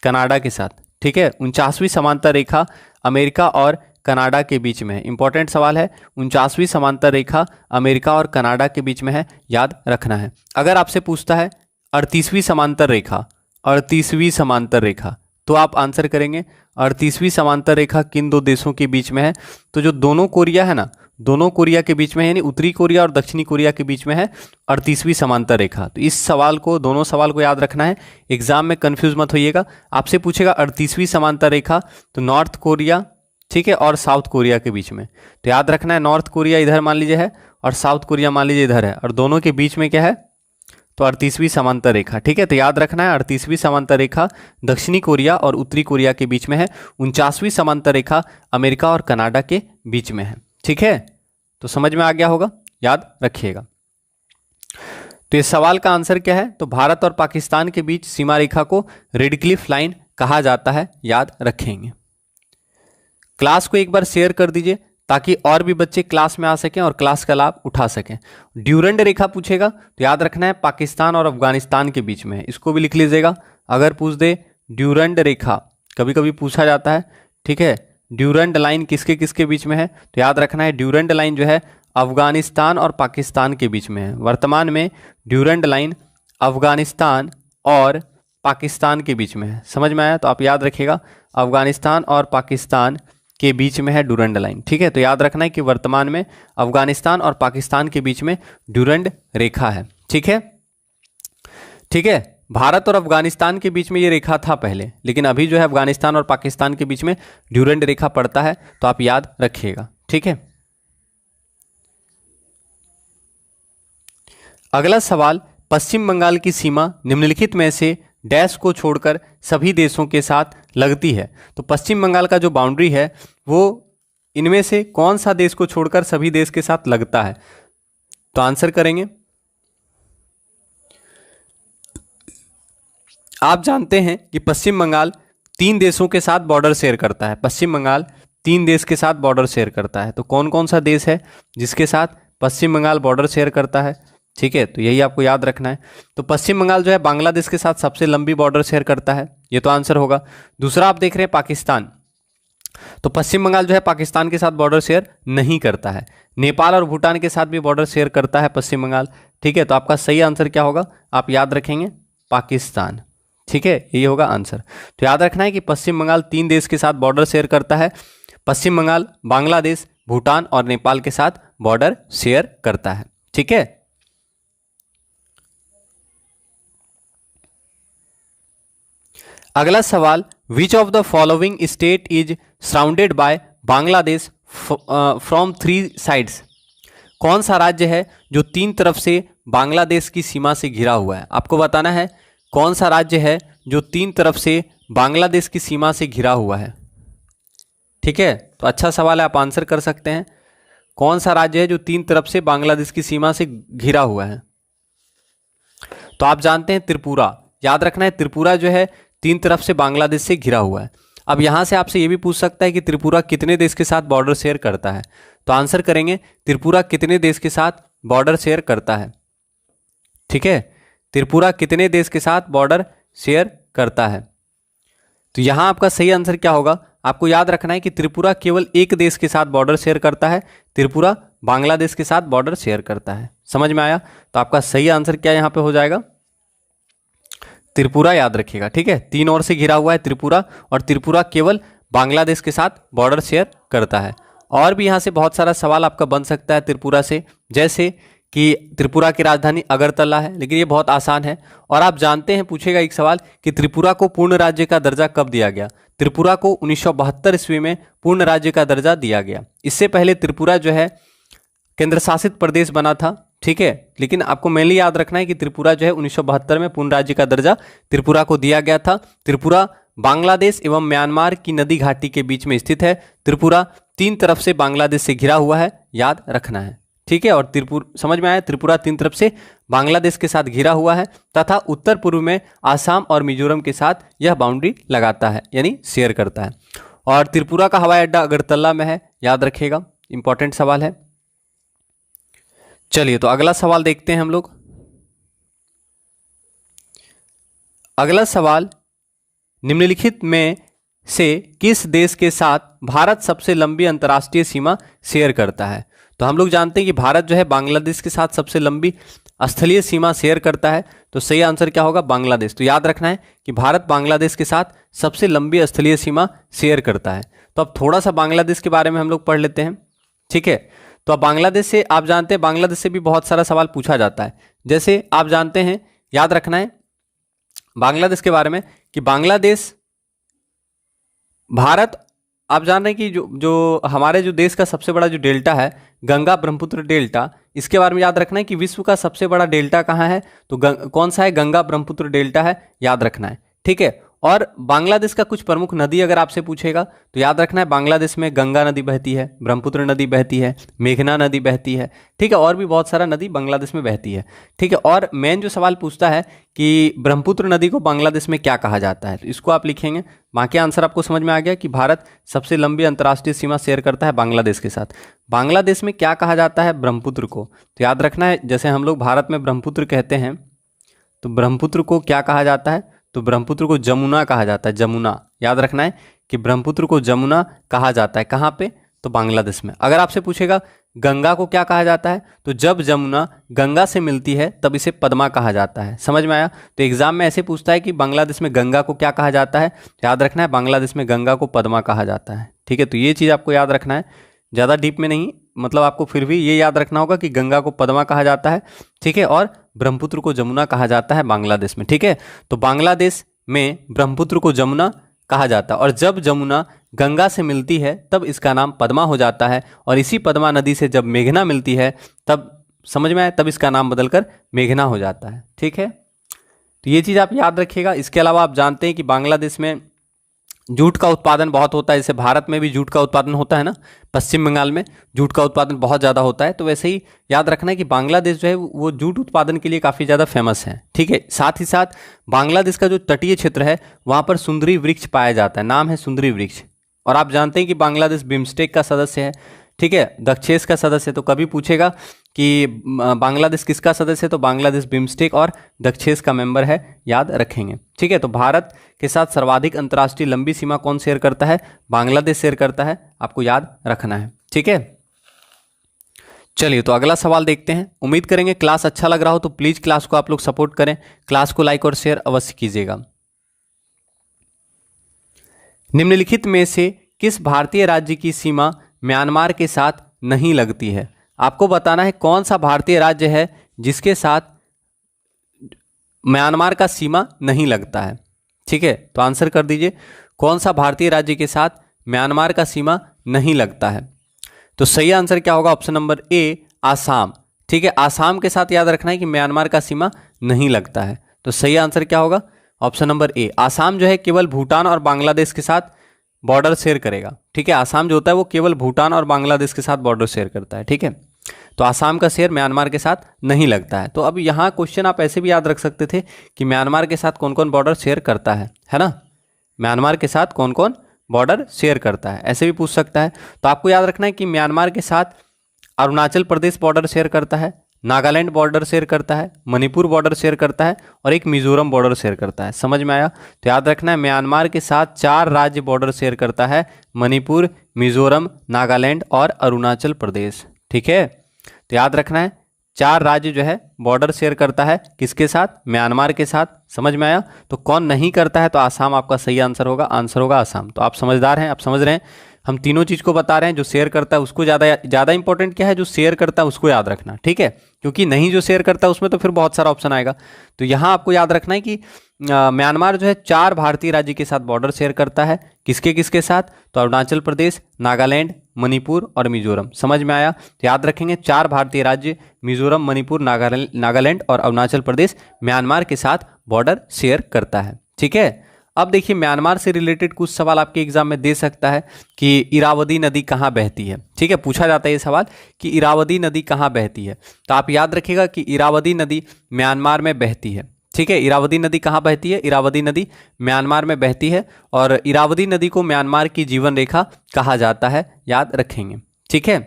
कनाडा के साथ। ठीक है, 49वीं समांतर रेखा अमेरिका और कनाडा के बीच में है, इंपॉर्टेंट सवाल है। 49वीं समांतर रेखा अमेरिका और कनाडा के बीच में है, याद रखना है। अगर आपसे पूछता है 38वीं समांतर रेखा, 38वीं समांतर रेखा, तो आप आंसर करेंगे 38वीं समांतर रेखा किन दो देशों के बीच में है, तो जो दोनों कोरिया है ना, दोनों कोरिया के बीच में, यानी उत्तरी कोरिया और दक्षिणी कोरिया के बीच में है 38वीं समांतर रेखा। तो इस सवाल को, दोनों सवाल को याद रखना है, एग्जाम में कंफ्यूज मत होइएगा। आपसे पूछेगा 38वीं समांतर रेखा, तो नॉर्थ कोरिया, ठीक है, और साउथ कोरिया के बीच में, तो याद रखना है नॉर्थ कोरिया इधर मान लीजिए है और साउथ कोरिया मान लीजिए इधर है, और दोनों के बीच में क्या है, तो 38वीं समांतर रेखा। ठीक है, तो याद रखना है 38वीं समांतर रेखा दक्षिणी कोरिया और उत्तरी कोरिया के बीच में है। 49वीं समांतर रेखा अमेरिका और कनाडा के बीच में है। ठीक है, तो समझ में आ गया होगा, याद रखिएगा। तो इस सवाल का आंसर क्या है? तो भारत और पाकिस्तान के बीच सीमा रेखा को रेडक्लिफ लाइन कहा जाता है, याद रखेंगे। क्लास को एक बार शेयर कर दीजिए ताकि और भी बच्चे क्लास में आ सकें और क्लास का लाभ उठा सकें। ड्यूरेंड रेखा पूछेगा तो याद रखना है पाकिस्तान और अफगानिस्तान के बीच में है, इसको भी लिख लीजिएगा। अगर पूछ दे ड्यूरेंड रेखा, कभी कभी पूछा जाता है, ठीक है, ड्यूरेंड लाइन किसके किसके बीच में है, तो याद रखना है ड्यूरेंड लाइन जो है अफगानिस्तान और पाकिस्तान के बीच में है। वर्तमान में ड्यूरेंड लाइन अफगानिस्तान और पाकिस्तान के बीच में है। समझ में आया? तो आप याद रखिएगा अफगानिस्तान और पाकिस्तान के बीच में है ड्यूरेंड लाइन, ठीक है। तो याद रखना है कि वर्तमान में अफगानिस्तान और पाकिस्तान के बीच में ड्यूरेंड रेखा है, ठीक है। ठीक है, भारत और अफगानिस्तान के बीच में ये रेखा था पहले, लेकिन अभी जो है अफगानिस्तान और पाकिस्तान के बीच में ड्यूरेंड रेखा पड़ता है, तो आप याद रखिएगा, ठीक है। अगला सवाल, पश्चिम बंगाल की सीमा निम्नलिखित में से डैश को छोड़कर सभी देशों के साथ लगती है। तो पश्चिम बंगाल का जो बाउंड्री है वो इनमें से कौन सा देश को छोड़कर सभी देश के साथ लगता है? तो आंसर करेंगे, आप जानते हैं कि पश्चिम बंगाल 3 देशों के साथ बॉर्डर शेयर करता है। पश्चिम बंगाल 3 देश के साथ बॉर्डर शेयर करता है। तो कौन कौन सा देश है जिसके साथ पश्चिम बंगाल बॉर्डर शेयर करता है? ठीक है, तो यही आपको याद रखना है। तो पश्चिम बंगाल जो है बांग्लादेश के साथ सबसे लंबी बॉर्डर शेयर करता है, ये तो आंसर होगा। दूसरा आप देख रहे हैं पाकिस्तान, तो पश्चिम बंगाल जो है पाकिस्तान के साथ बॉर्डर शेयर नहीं करता है। नेपाल और भूटान के साथ भी बॉर्डर शेयर करता है पश्चिम बंगाल, ठीक है। तो आपका सही आंसर क्या होगा? आप याद रखेंगे पाकिस्तान, ठीक है, यही होगा आंसर। तो याद रखना है कि पश्चिम बंगाल 3 देश के साथ बॉर्डर शेयर करता है। पश्चिम बंगाल बांग्लादेश, भूटान और नेपाल के साथ बॉर्डर शेयर करता है, ठीक है। अगला सवाल, which of the following state is surrounded by Bangladesh from 3 sides? कौन सा राज्य है जो 3 तरफ से बांग्लादेश की सीमा से घिरा हुआ है? आपको बताना है कौन सा राज्य है जो 3 तरफ से बांग्लादेश की सीमा से घिरा हुआ है, ठीक है। तो अच्छा सवाल है, आप आंसर कर सकते हैं। कौन सा राज्य है जो 3 तरफ से बांग्लादेश की सीमा से घिरा हुआ है? तो आप जानते हैं त्रिपुरा, याद रखना है त्रिपुरा जो है 3 तरफ से बांग्लादेश से घिरा हुआ है। अब यहां से आपसे ये भी पूछ सकता है कि त्रिपुरा कितने देश के साथ बॉर्डर शेयर करता है? तो आंसर करेंगे त्रिपुरा कितने देश के साथ बॉर्डर शेयर करता है, ठीक है। त्रिपुरा कितने देश के साथ बॉर्डर शेयर करता है? तो यहां आपका सही आंसर क्या होगा? आपको याद रखना है कि त्रिपुरा केवल एक देश के साथ बॉर्डर शेयर करता है, त्रिपुरा बांग्लादेश के साथ बॉर्डर शेयर करता है। समझ में आया? तो आपका सही आंसर क्या यहां पे हो जाएगा? त्रिपुरा, याद रखिएगा, ठीक है। 3 ओर से घिरा हुआ है त्रिपुरा, और त्रिपुरा केवल बांग्लादेश के साथ बॉर्डर शेयर करता है। और भी यहाँ से बहुत सारा सवाल आपका बन सकता है त्रिपुरा से, जैसे कि त्रिपुरा की राजधानी अगरतला है, लेकिन ये बहुत आसान है। और आप जानते हैं, पूछेगा एक सवाल कि त्रिपुरा को पूर्ण राज्य का दर्जा कब दिया गया? त्रिपुरा को 1972 ईस्वी में पूर्ण राज्य का दर्जा दिया गया। इससे पहले त्रिपुरा जो है केंद्र शासित प्रदेश बना था, ठीक है। लेकिन आपको मेनली याद रखना है कि त्रिपुरा जो है 1972 में पूर्ण राज्य का दर्जा त्रिपुरा को दिया गया था। त्रिपुरा बांग्लादेश एवं म्यांमार की नदी घाटी के बीच में स्थित है। त्रिपुरा 3 तरफ से बांग्लादेश से घिरा हुआ है, याद रखना है, ठीक है। और त्रिपुरा, समझ में आया? त्रिपुरा 3 तरफ से बांग्लादेश के साथ घिरा हुआ है तथा उत्तर पूर्व में आसाम और मिजोरम के साथ यह बाउंड्री लगाता है, यानी शेयर करता है। और त्रिपुरा का हवाई अड्डा अगरतला में है, याद रखिएगा, इंपॉर्टेंट सवाल है। चलिए, तो अगला सवाल देखते हैं हम लोग। अगला सवाल, निम्नलिखित में से किस देश के साथ भारत सबसे लंबी अंतर्राष्ट्रीय सीमा शेयर करता है? तो हम लोग जानते हैं कि भारत जो है बांग्लादेश के साथ सबसे लंबी स्थलीय सीमा शेयर करता है, तो सही आंसर क्या होगा? बांग्लादेश। तो याद रखना है कि भारत बांग्लादेश के साथ सबसे लंबी स्थलीय सीमा शेयर करता है। तो अब थोड़ा सा बांग्लादेश के बारे में हम लोग पढ़ लेते हैं, ठीक है। तो अब बांग्लादेश से, आप जानते हैं बांग्लादेश से भी बहुत सारा सवाल पूछा जाता है। जैसे आप जानते हैं, याद रखना है बांग्लादेश के बारे में कि बांग्लादेश, भारत, आप जान रहे हैं कि जो हमारे जो देश का सबसे बड़ा जो डेल्टा है गंगा ब्रह्मपुत्र डेल्टा, इसके बारे में याद रखना है कि विश्व का सबसे बड़ा डेल्टा कहाँ है? तो कौन सा है? गंगा ब्रह्मपुत्र डेल्टा है, याद रखना है, ठीक है। और बांग्लादेश का कुछ प्रमुख नदी अगर आपसे पूछेगा तो याद रखना है, बांग्लादेश में गंगा नदी बहती है, ब्रह्मपुत्र नदी बहती है, मेघना नदी बहती है, ठीक है, और भी बहुत सारा नदी बांग्लादेश में बहती है, ठीक है। और मेन जो सवाल पूछता है कि ब्रह्मपुत्र नदी को बांग्लादेश में क्या कहा जाता है, तो इसको आप लिखेंगे। बाकी आंसर आपको समझ में आ गया कि भारत सबसे लंबी अंतर्राष्ट्रीय सीमा शेयर करता है बांग्लादेश के साथ। बांग्लादेश में क्या कहा जाता है, ब्रह्मपुत्र को। तो याद रखना है, जैसे हम लोग भारत में ब्रह्मपुत्र कहते हैं, तो ब्रह्मपुत्र को क्या कहा जाता है, तो ब्रह्मपुत्र को जमुना कहा जाता है, जमुना। याद रखना है कि ब्रह्मपुत्र को जमुना कहा जाता है, कहाँ पे, तो बांग्लादेश में। अगर आपसे पूछेगा गंगा को क्या कहा जाता है, तो जब जमुना गंगा से मिलती है तब इसे पद्मा कहा जाता है। समझ में आया। तो एग्जाम में ऐसे पूछता है कि बांग्लादेश में गंगा को क्या कहा जाता है, याद रखना है बांग्लादेश में गंगा को पद्मा कहा जाता है, ठीक है। तो ये चीज़ आपको याद रखना है, ज़्यादा डीप में नहीं, मतलब आपको फिर भी ये याद रखना होगा कि गंगा को पद्मा कहा जाता है, ठीक है, और ब्रह्मपुत्र को जमुना कहा जाता है बांग्लादेश में, ठीक है। तो बांग्लादेश में ब्रह्मपुत्र को जमुना कहा जाता है, और जब जमुना गंगा से मिलती है तब इसका नाम पद्मा हो जाता है, और इसी पद्मा नदी से जब मेघना मिलती है तब, समझ में आया, तब इसका नाम बदलकर मेघना हो जाता है, ठीक है। तो ये चीज़ आप याद रखिएगा। इसके अलावा आप जानते हैं कि बांग्लादेश में जूट का उत्पादन बहुत होता है, जैसे भारत में भी जूट का उत्पादन होता है ना, पश्चिम बंगाल में जूट का उत्पादन बहुत ज़्यादा होता है, तो वैसे ही याद रखना है कि बांग्लादेश जो है वो जूट उत्पादन के लिए काफ़ी ज़्यादा फेमस है, ठीक है। साथ ही साथ बांग्लादेश का जो तटीय क्षेत्र है वहाँ पर सुंदरी वृक्ष पाया जाता है, नाम है सुंदरी वृक्ष। और आप जानते हैं कि बांग्लादेश बिम्स्टेक का सदस्य है, ठीक है, दक्षेस का सदस्य है। तो कभी पूछेगा कि बांग्लादेश किसका सदस्य है, तो बांग्लादेश बिम्स्टेक और दक्षेस का मेंबर है, याद रखेंगे, ठीक है। तो भारत के साथ सर्वाधिक अंतर्राष्ट्रीय लंबी सीमा कौन शेयर करता है, बांग्लादेश शेयर करता है, आपको याद रखना है, ठीक है। चलिए तो अगला सवाल देखते हैं। उम्मीद करेंगे क्लास अच्छा लग रहा हो तो प्लीज क्लास को आप लोग सपोर्ट करें, क्लास को लाइक और शेयर अवश्य कीजिएगा। निम्नलिखित में से किस भारतीय राज्य की सीमा म्यांमार के साथ नहीं लगती है। आपको बताना है कौन सा भारतीय राज्य है जिसके साथ म्यांमार का सीमा नहीं लगता है, ठीक है। तो आंसर कर दीजिए, कौन सा भारतीय राज्य के साथ म्यांमार का सीमा नहीं लगता है। तो सही आंसर क्या होगा, ऑप्शन नंबर ए, आसाम, ठीक है। आसाम के साथ याद रखना है कि म्यांमार का सीमा नहीं लगता है, तो सही आंसर क्या होगा, ऑप्शन नंबर ए। आसाम जो है केवल भूटान और बांग्लादेश के साथ बॉर्डर शेयर करेगा, ठीक है। आसाम जो होता है वो केवल भूटान और बांग्लादेश के साथ बॉर्डर शेयर करता है, ठीक है। तो आसाम का शेयर म्यांमार के साथ नहीं लगता है। तो अब यहाँ क्वेश्चन आप ऐसे भी याद रख सकते थे कि म्यांमार के साथ कौन कौन बॉर्डर शेयर करता है ना, म्यांमार के साथ कौन कौन बॉर्डर शेयर करता है, ऐसे भी पूछ सकता है। तो आपको याद रखना है कि म्यांमार के साथ अरुणाचल प्रदेश बॉर्डर शेयर करता है, नागालैंड बॉर्डर शेयर करता है, मणिपुर बॉर्डर शेयर करता है, और एक मिजोरम बॉर्डर शेयर करता है। समझ में आया। तो याद रखना है म्यांमार के साथ 4 राज्य बॉर्डर शेयर करता है, मणिपुर, मिजोरम, नागालैंड और अरुणाचल प्रदेश, ठीक है। तो याद रखना है 4 राज्य जो है बॉर्डर शेयर करता है, किसके साथ, म्यांमार के साथ। समझ में आया। तो कौन नहीं करता है, तो आसाम आपका सही आंसर होगा, आंसर होगा आसाम। तो आप समझदार हैं, आप समझ रहे हैं, हम तीनों चीज़ को बता रहे हैं। जो शेयर करता है उसको ज़्यादा इंपॉर्टेंट क्या है, जो शेयर करता है उसको याद रखना, ठीक है। क्योंकि नहीं जो शेयर करता है उसमें तो फिर बहुत सारा ऑप्शन आएगा। तो यहाँ आपको याद रखना है कि म्यांमार जो है 4 भारतीय राज्य के साथ बॉर्डर शेयर करता है, किसके किसके साथ, तो अरुणाचल प्रदेश, नागालैंड, मणिपुर और मिजोरम। समझ में आया। तो याद रखेंगे 4 भारतीय राज्य मिजोरम, मणिपुर, नागालैंड और अरुणाचल प्रदेश म्यांमार के साथ बॉर्डर शेयर करता है, ठीक है। अब देखिए म्यांमार से रिलेटेड कुछ सवाल आपके एग्जाम में दे सकता है कि इरावदी नदी कहाँ बहती है, ठीक है। पूछा जाता है ये सवाल कि इरावदी नदी कहाँ बहती है। तो आप याद रखिएगा कि इरावदी नदी म्यांमार में बहती है, ठीक है। इरावदी नदी कहाँ बहती है, इरावदी नदी म्यांमार में बहती है, और इरावदी नदी को म्यांमार की जीवन रेखा कहा जाता है, याद रखेंगे, ठीक है।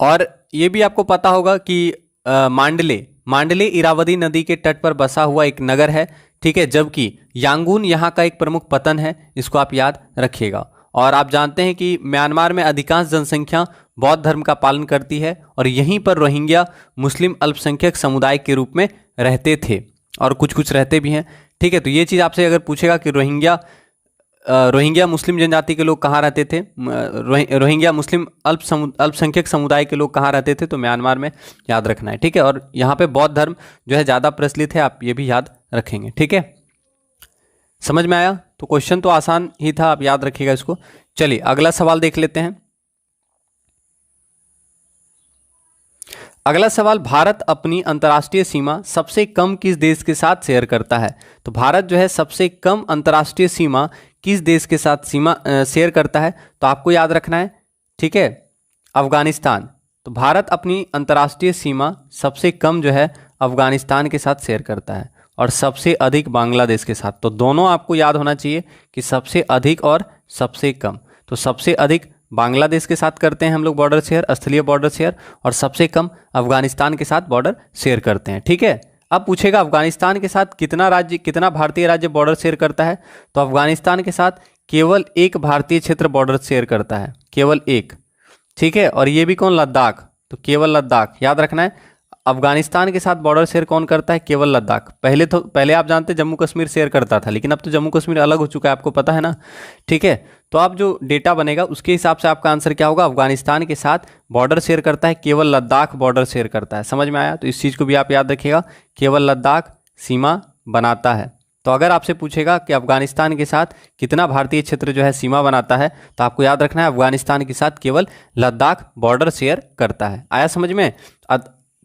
और ये भी आपको पता होगा कि मांडले इरावदी नदी के तट पर बसा हुआ एक नगर है, ठीक है। जबकि यांगून यहाँ का एक प्रमुख पतन है, इसको आप याद रखिएगा। और आप जानते हैं कि म्यांमार में अधिकांश जनसंख्या बौद्ध धर्म का पालन करती है, और यहीं पर रोहिंग्या मुस्लिम अल्पसंख्यक समुदाय के रूप में रहते थे, और कुछ कुछ रहते भी हैं, ठीक है। तो ये चीज़ आपसे अगर पूछेगा कि रोहिंग्या मुस्लिम जनजाति के लोग कहाँ रहते थे, रोहिंग्या मुस्लिम अल्पसंख्यक समुदाय के लोग कहाँ रहते थे, तो म्यांमार में, याद रखना है, ठीक है। और यहाँ पे बौद्ध धर्म जो है ज़्यादा प्रचलित है, आप ये भी याद रखेंगे, ठीक है। समझ में आया। तो क्वेश्चन तो आसान ही था, आप याद रखिएगा इसको। चलिए अगला सवाल देख लेते हैं। अगला सवाल, भारत अपनी अंतर्राष्ट्रीय सीमा सबसे कम किस देश के साथ शेयर करता है? तो भारत जो है सबसे कम अंतर्राष्ट्रीय सीमा किस देश के साथ शेयर करता है? तो आपको याद रखना है, ठीक है, अफगानिस्तान। तो भारत अपनी अंतर्राष्ट्रीय सीमा सबसे कम जो है अफगानिस्तान के साथ शेयर करता है और सबसे अधिक बांग्लादेश के साथ। तो दोनों आपको याद होना चाहिए कि सबसे अधिक और सबसे कम। तो सबसे अधिक बांग्लादेश के साथ करते हैं हम लोग बॉर्डर शेयर, स्थलीय बॉर्डर शेयर, और सबसे कम अफगानिस्तान के साथ बॉर्डर शेयर करते हैं, ठीक है। अब पूछेगा अफगानिस्तान के साथ कितना भारतीय राज्य बॉर्डर शेयर करता है? तो अफगानिस्तान के साथ केवल एक भारतीय क्षेत्र बॉर्डर शेयर करता है, केवल एक, ठीक है। और ये भी कौन? लद्दाख। तो केवल लद्दाख याद रखना है। अफगानिस्तान के साथ बॉर्डर शेयर कौन करता है? केवल लद्दाख। पहले आप जानते जम्मू कश्मीर शेयर करता था, लेकिन अब तो जम्मू कश्मीर अलग हो चुका है, आपको पता है ना, ठीक है। तो आप जो डेटा बनेगा उसके हिसाब से आपका आंसर क्या होगा? अफगानिस्तान के साथ बॉर्डर शेयर करता है, केवल लद्दाख बॉर्डर शेयर करता है। समझ में आया? तो इस चीज़ को भी आप याद रखिएगा, केवल लद्दाख सीमा बनाता है। तो अगर आपसे पूछेगा कि अफगानिस्तान के साथ कितना भारतीय क्षेत्र जो है सीमा बनाता है, तो आपको याद रखना है अफगानिस्तान के साथ केवल लद्दाख बॉर्डर शेयर करता है। आया समझ में?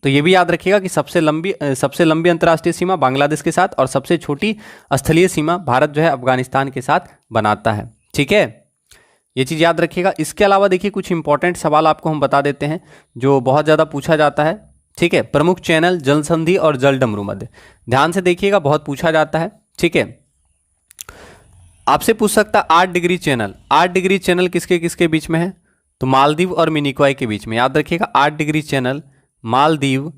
तो ये भी याद रखिएगा कि सबसे लंबी अंतर्राष्ट्रीय सीमा बांग्लादेश के साथ और सबसे छोटी स्थलीय सीमा भारत जो है अफगानिस्तान के साथ बनाता है, ठीक है। ये चीज़ याद रखिएगा। इसके अलावा देखिए कुछ इंपॉर्टेंट सवाल आपको हम बता देते हैं जो बहुत ज़्यादा पूछा जाता है, ठीक है। प्रमुख चैनल जल संधि और जल डमरू मध्य, ध्यान से देखिएगा, बहुत पूछा जाता है, ठीक है। आपसे पूछ सकता 8 डिग्री चैनल। 8 डिग्री चैनल किसके किसके बीच में है? तो मालदीव और मिनिकॉय के बीच में। याद रखिएगा 8 डिग्री चैनल मालदीव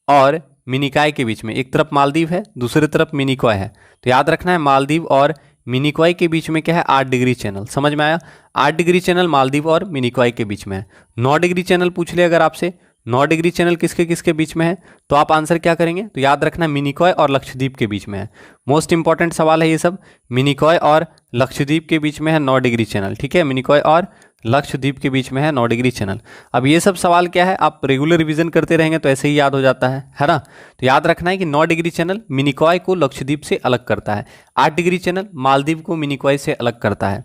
और मिनिकॉय के बीच में। एक तरफ मालदीव है, दूसरी तरफ मिनिकॉय है। तो याद रखना है मालदीव और मिनिकॉय के बीच में क्या है? 8 डिग्री चैनल। समझ में आया? 8 डिग्री चैनल मालदीव और मिनिकॉय के बीच में है। 9 डिग्री चैनल पूछ ले अगर आपसे, 9 डिग्री चैनल किसके किसके बीच में है? तो आप आंसर क्या करेंगे? तो याद रखना मिनिकॉय और लक्षद्वीप के बीच में है। मोस्ट इंपॉर्टेंट सवाल है ये सब। मिनिकॉय और लक्षद्वीप के बीच में है 9 डिग्री चैनल, ठीक है। मिनिकॉय और लक्षद्वीप के बीच में है 9 डिग्री चैनल। अब ये सब सवाल क्या है, आप रेगुलर रिवीजन करते रहेंगे तो ऐसे ही याद हो जाता है ना। तो याद रखना है कि 9 डिग्री चैनल मिनिकॉय को लक्षद्वीप से अलग करता है, 8 डिग्री चैनल मालदीव को मिनिकॉय से अलग करता है,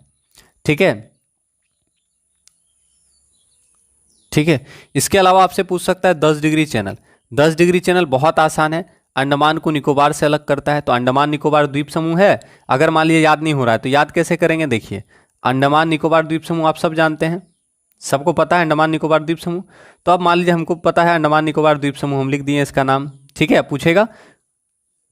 ठीक है, ठीक है। इसके अलावा आपसे पूछ सकता है 10 डिग्री चैनल। 10 डिग्री चैनल बहुत आसान है, अंडमान को निकोबार से अलग करता है। तो अंडमान निकोबार द्वीप समूह है। अगर मान लीजिए याद नहीं हो रहा है तो याद कैसे करेंगे? देखिए अंडमान निकोबार द्वीप समूह आप सब जानते हैं, सबको पता है अंडमान निकोबार द्वीप समूह। तो अब मान लीजिए हमको पता है अंडमान निकोबार द्वीप समूह, हम लिख दिए इसका नाम, ठीक है। पूछेगा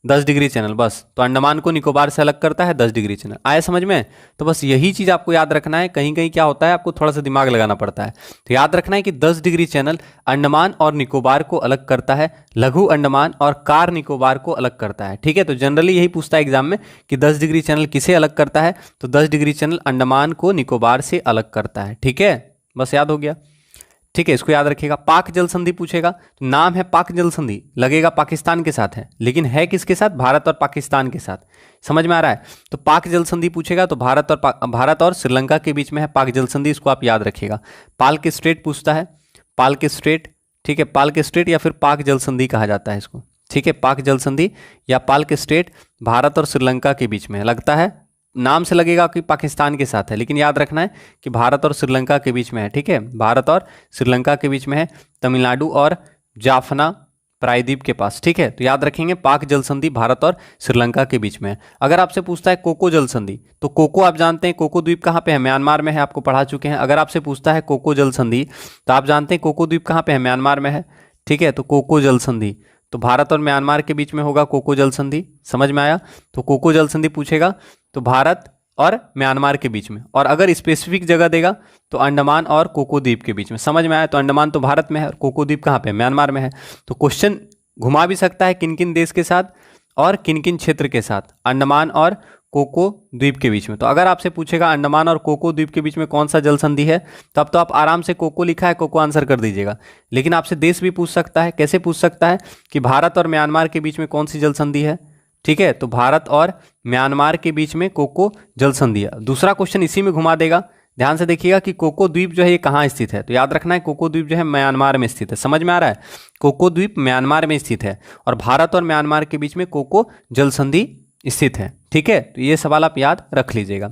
10 डिग्री चैनल, बस तो अंडमान को निकोबार से अलग करता है 10 डिग्री चैनल। आया समझ में? तो बस यही चीज़ आपको याद रखना है। कहीं कहीं क्या होता है आपको थोड़ा सा दिमाग लगाना पड़ता है। तो याद रखना है कि 10 डिग्री चैनल अंडमान और निकोबार को अलग करता है, लघु अंडमान और कार निकोबार को अलग करता है, ठीक है। तो जनरली यही पूछता है एग्जाम में कि 10 डिग्री चैनल किसे अलग करता है? तो 10 डिग्री चैनल अंडमान को निकोबार से अलग करता है, ठीक है। बस याद हो गया, ठीक है। इसको याद रखिएगा। पाक जल संधि पूछेगा, तो नाम है पाक जल संधि, लगेगा पाकिस्तान के साथ है, लेकिन है किसके साथ? भारत और पाकिस्तान के साथ। समझ में आ रहा है? तो पाक जल संधि पूछेगा तो भारत और श्रीलंका के बीच में है पाक जल संधि, इसको आप याद रखिएगा। पाल के स्ट्रेट पूछता है, पाल के स्ट्रेट, ठीक है। पाल के स्ट्रेट या फिर पाक जल संधि कहा जाता है इसको, ठीक है। पाक जल संधि या पाल के स्ट्रेट भारत और श्रीलंका के बीच में है। लगता है नाम से लगेगा कि पाकिस्तान के साथ है, लेकिन याद रखना है कि भारत और श्रीलंका के बीच में है, ठीक है। भारत और श्रीलंका के बीच में है, तमिलनाडु और जाफना प्रायद्वीप के पास, ठीक है। तो याद रखेंगे पाक जल संधि भारत और श्रीलंका के बीच में है। अगर आपसे पूछता है कोको जल संधि, तो कोको आप जानते हैं कोको द्वीप कहाँ पे है? म्यांमार में है, आपको पढ़ा चुके हैं। अगर आपसे पूछता है कोको जल संधि, तो आप जानते हैं कोको द्वीप कहाँ पे है? म्यांमार में है, ठीक है। तो कोको जल संधि तो भारत और म्यांमार के बीच में होगा कोको जल संधि। समझ में आया? तो कोको जल संधि पूछेगा तो भारत और म्यांमार के बीच में, और अगर स्पेसिफिक जगह देगा तो अंडमान और कोको द्वीप के बीच में। समझ में आया? तो अंडमान तो भारत में है और कोको द्वीप कहाँ पे? म्यांमार में है। तो क्वेश्चन घुमा भी सकता है किन किन देश के साथ और किन किन क्षेत्र के साथ, अंडमान और कोको द्वीप के बीच में। तो अगर आपसे पूछेगा अंडमान और कोको द्वीप के बीच में कौन सा जल संधि है, तब तो आप आराम से कोको लिखा है, कोको आंसर कर दीजिएगा। लेकिन आपसे देश भी पूछ सकता है। कैसे पूछ सकता है? कि भारत और म्यांमार के बीच में कौन सी जल संधि है, ठीक है। तो भारत और म्यांमार के बीच में कोको जल संधि है। दूसरा क्वेश्चन इसी में घुमा देगा। ध्यान से देखिएगा कि कोको द्वीप जो है ये कहाँ स्थित है? तो याद रखना है कोको द्वीप जो है म्यांमार में स्थित है। समझ में आ रहा है? कोको द्वीप म्यांमार में स्थित है और भारत और म्यांमार के बीच में कोको जल संधि स्थित है, ठीक है। तो ये सवाल आप याद रख लीजिएगा।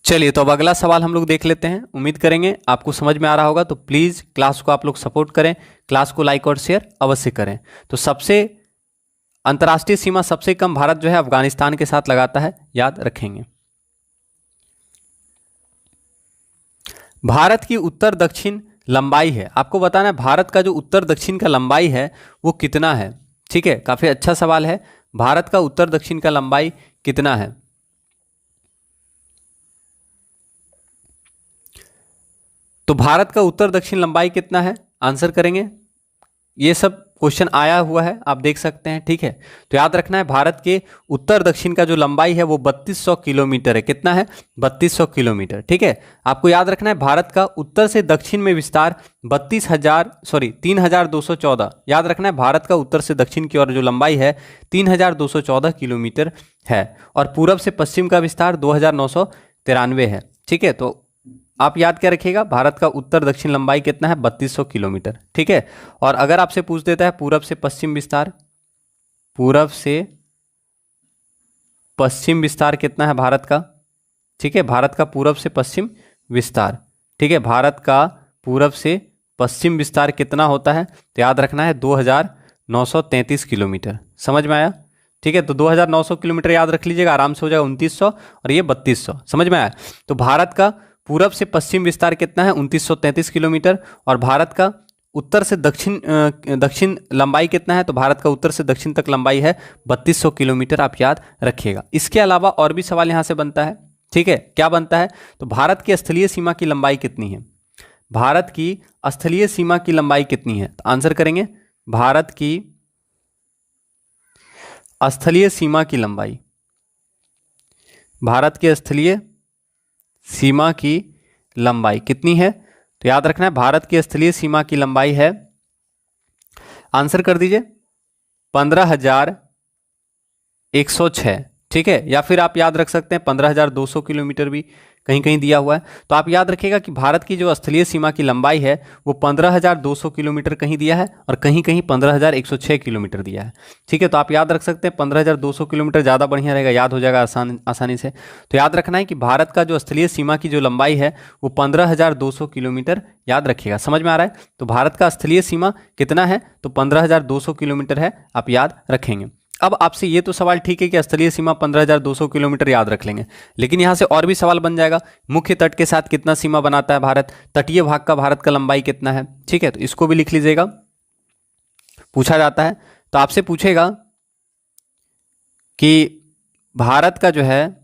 चलिए, तो अब अगला सवाल हम लोग देख लेते हैं। उम्मीद करेंगे आपको समझ में आ रहा होगा, तो प्लीज़ क्लास को आप लोग सपोर्ट करें, क्लास को लाइक और शेयर अवश्य करें। तो सबसे अंतर्राष्ट्रीय सीमा सबसे कम भारत जो है अफगानिस्तान के साथ लगाता है, याद रखेंगे। भारत की उत्तर दक्षिण लंबाई है, आपको बताना है भारत का जो उत्तर दक्षिण का लंबाई है वो कितना है। ठीक है, काफी अच्छा सवाल है। भारत का उत्तर दक्षिण का लंबाई कितना है? तो भारत का उत्तर दक्षिण लंबाई कितना है, आंसर करेंगे। ये सब क्वेश्चन आया हुआ है, आप देख सकते हैं। ठीक है, तो याद रखना है भारत के उत्तर दक्षिण का जो लंबाई है वो 3200 किलोमीटर है। कितना है? 3200 किलोमीटर। ठीक है, आपको याद रखना है भारत का उत्तर से दक्षिण में विस्तार 3214, याद रखना है भारत का उत्तर से दक्षिण की ओर जो लंबाई है 3214 किलोमीटर है, और पूरब से पश्चिम का विस्तार 2993 है। ठीक है, तो आप याद क्या रखिएगा, भारत का उत्तर दक्षिण लंबाई कितना है? 3200 किलोमीटर। ठीक है, और अगर आपसे पूछ देता है पूरब से पश्चिम विस्तार, पूरब से पश्चिम विस्तार कितना है भारत का? ठीक है, भारत का पूरब से पश्चिम विस्तार, ठीक है, भारत का पूरब से पश्चिम विस्तार कितना होता है? तो याद रखना है 2933 किलोमीटर। समझ में आया? ठीक है, तो 2900 किलोमीटर याद रख लीजिएगा, आराम से हो जाएगा 2900, और ये 3200। समझ में आया? तो भारत का पूरब से पश्चिम विस्तार कितना है? 2933 किलोमीटर। और भारत का उत्तर से दक्षिण लंबाई कितना है? तो भारत का उत्तर से दक्षिण तक लंबाई है 3200 किलोमीटर, आप याद रखिएगा। इसके अलावा और भी सवाल यहां से बनता है। ठीक है, क्या बनता है? तो भारत की स्थलीय सीमा की लंबाई कितनी है? भारत की स्थलीय सीमा की लंबाई कितनी है? तो आंसर करेंगे भारत की स्थलीय सीमा की लंबाई, भारत की स्थलीय सीमा की लंबाई कितनी है? तो याद रखना है भारत की स्थलीय सीमा की लंबाई है, आंसर कर दीजिए 15,106। ठीक है, या फिर आप याद रख सकते हैं 15,200 किलोमीटर भी कहीं कहीं दिया हुआ है। तो आप याद रखिएगा कि भारत की जो स्थलीय सीमा की लंबाई है वो 15,200 किलोमीटर कहीं दिया है, और कहीं कहीं 15,106 किलोमीटर दिया है। ठीक है, तो आप याद रख सकते हैं 15,200 किलोमीटर ज़्यादा बढ़िया रहेगा, याद हो जाएगा आसानी से। तो याद रखना है कि भारत का जो स्थलीय सीमा की जो लंबाई है वो 15,200 किलोमीटर, याद रखिएगा। समझ में आ रहा है? तो भारत का स्थलीय सीमा कितना है? तो 15,200 किलोमीटर है, आप याद रखेंगे। अब आपसे ये तो सवाल ठीक है कि स्थलीय सीमा 15,200 किलोमीटर याद रख लेंगे, लेकिन यहां से और भी सवाल बन जाएगा। मुख्य तट के साथ कितना सीमा बनाता है भारत? तटीय भाग का भारत का लंबाई कितना है? ठीक है, तो इसको भी लिख लीजिएगा, पूछा जाता है। तो आपसे पूछेगा कि भारत का जो है,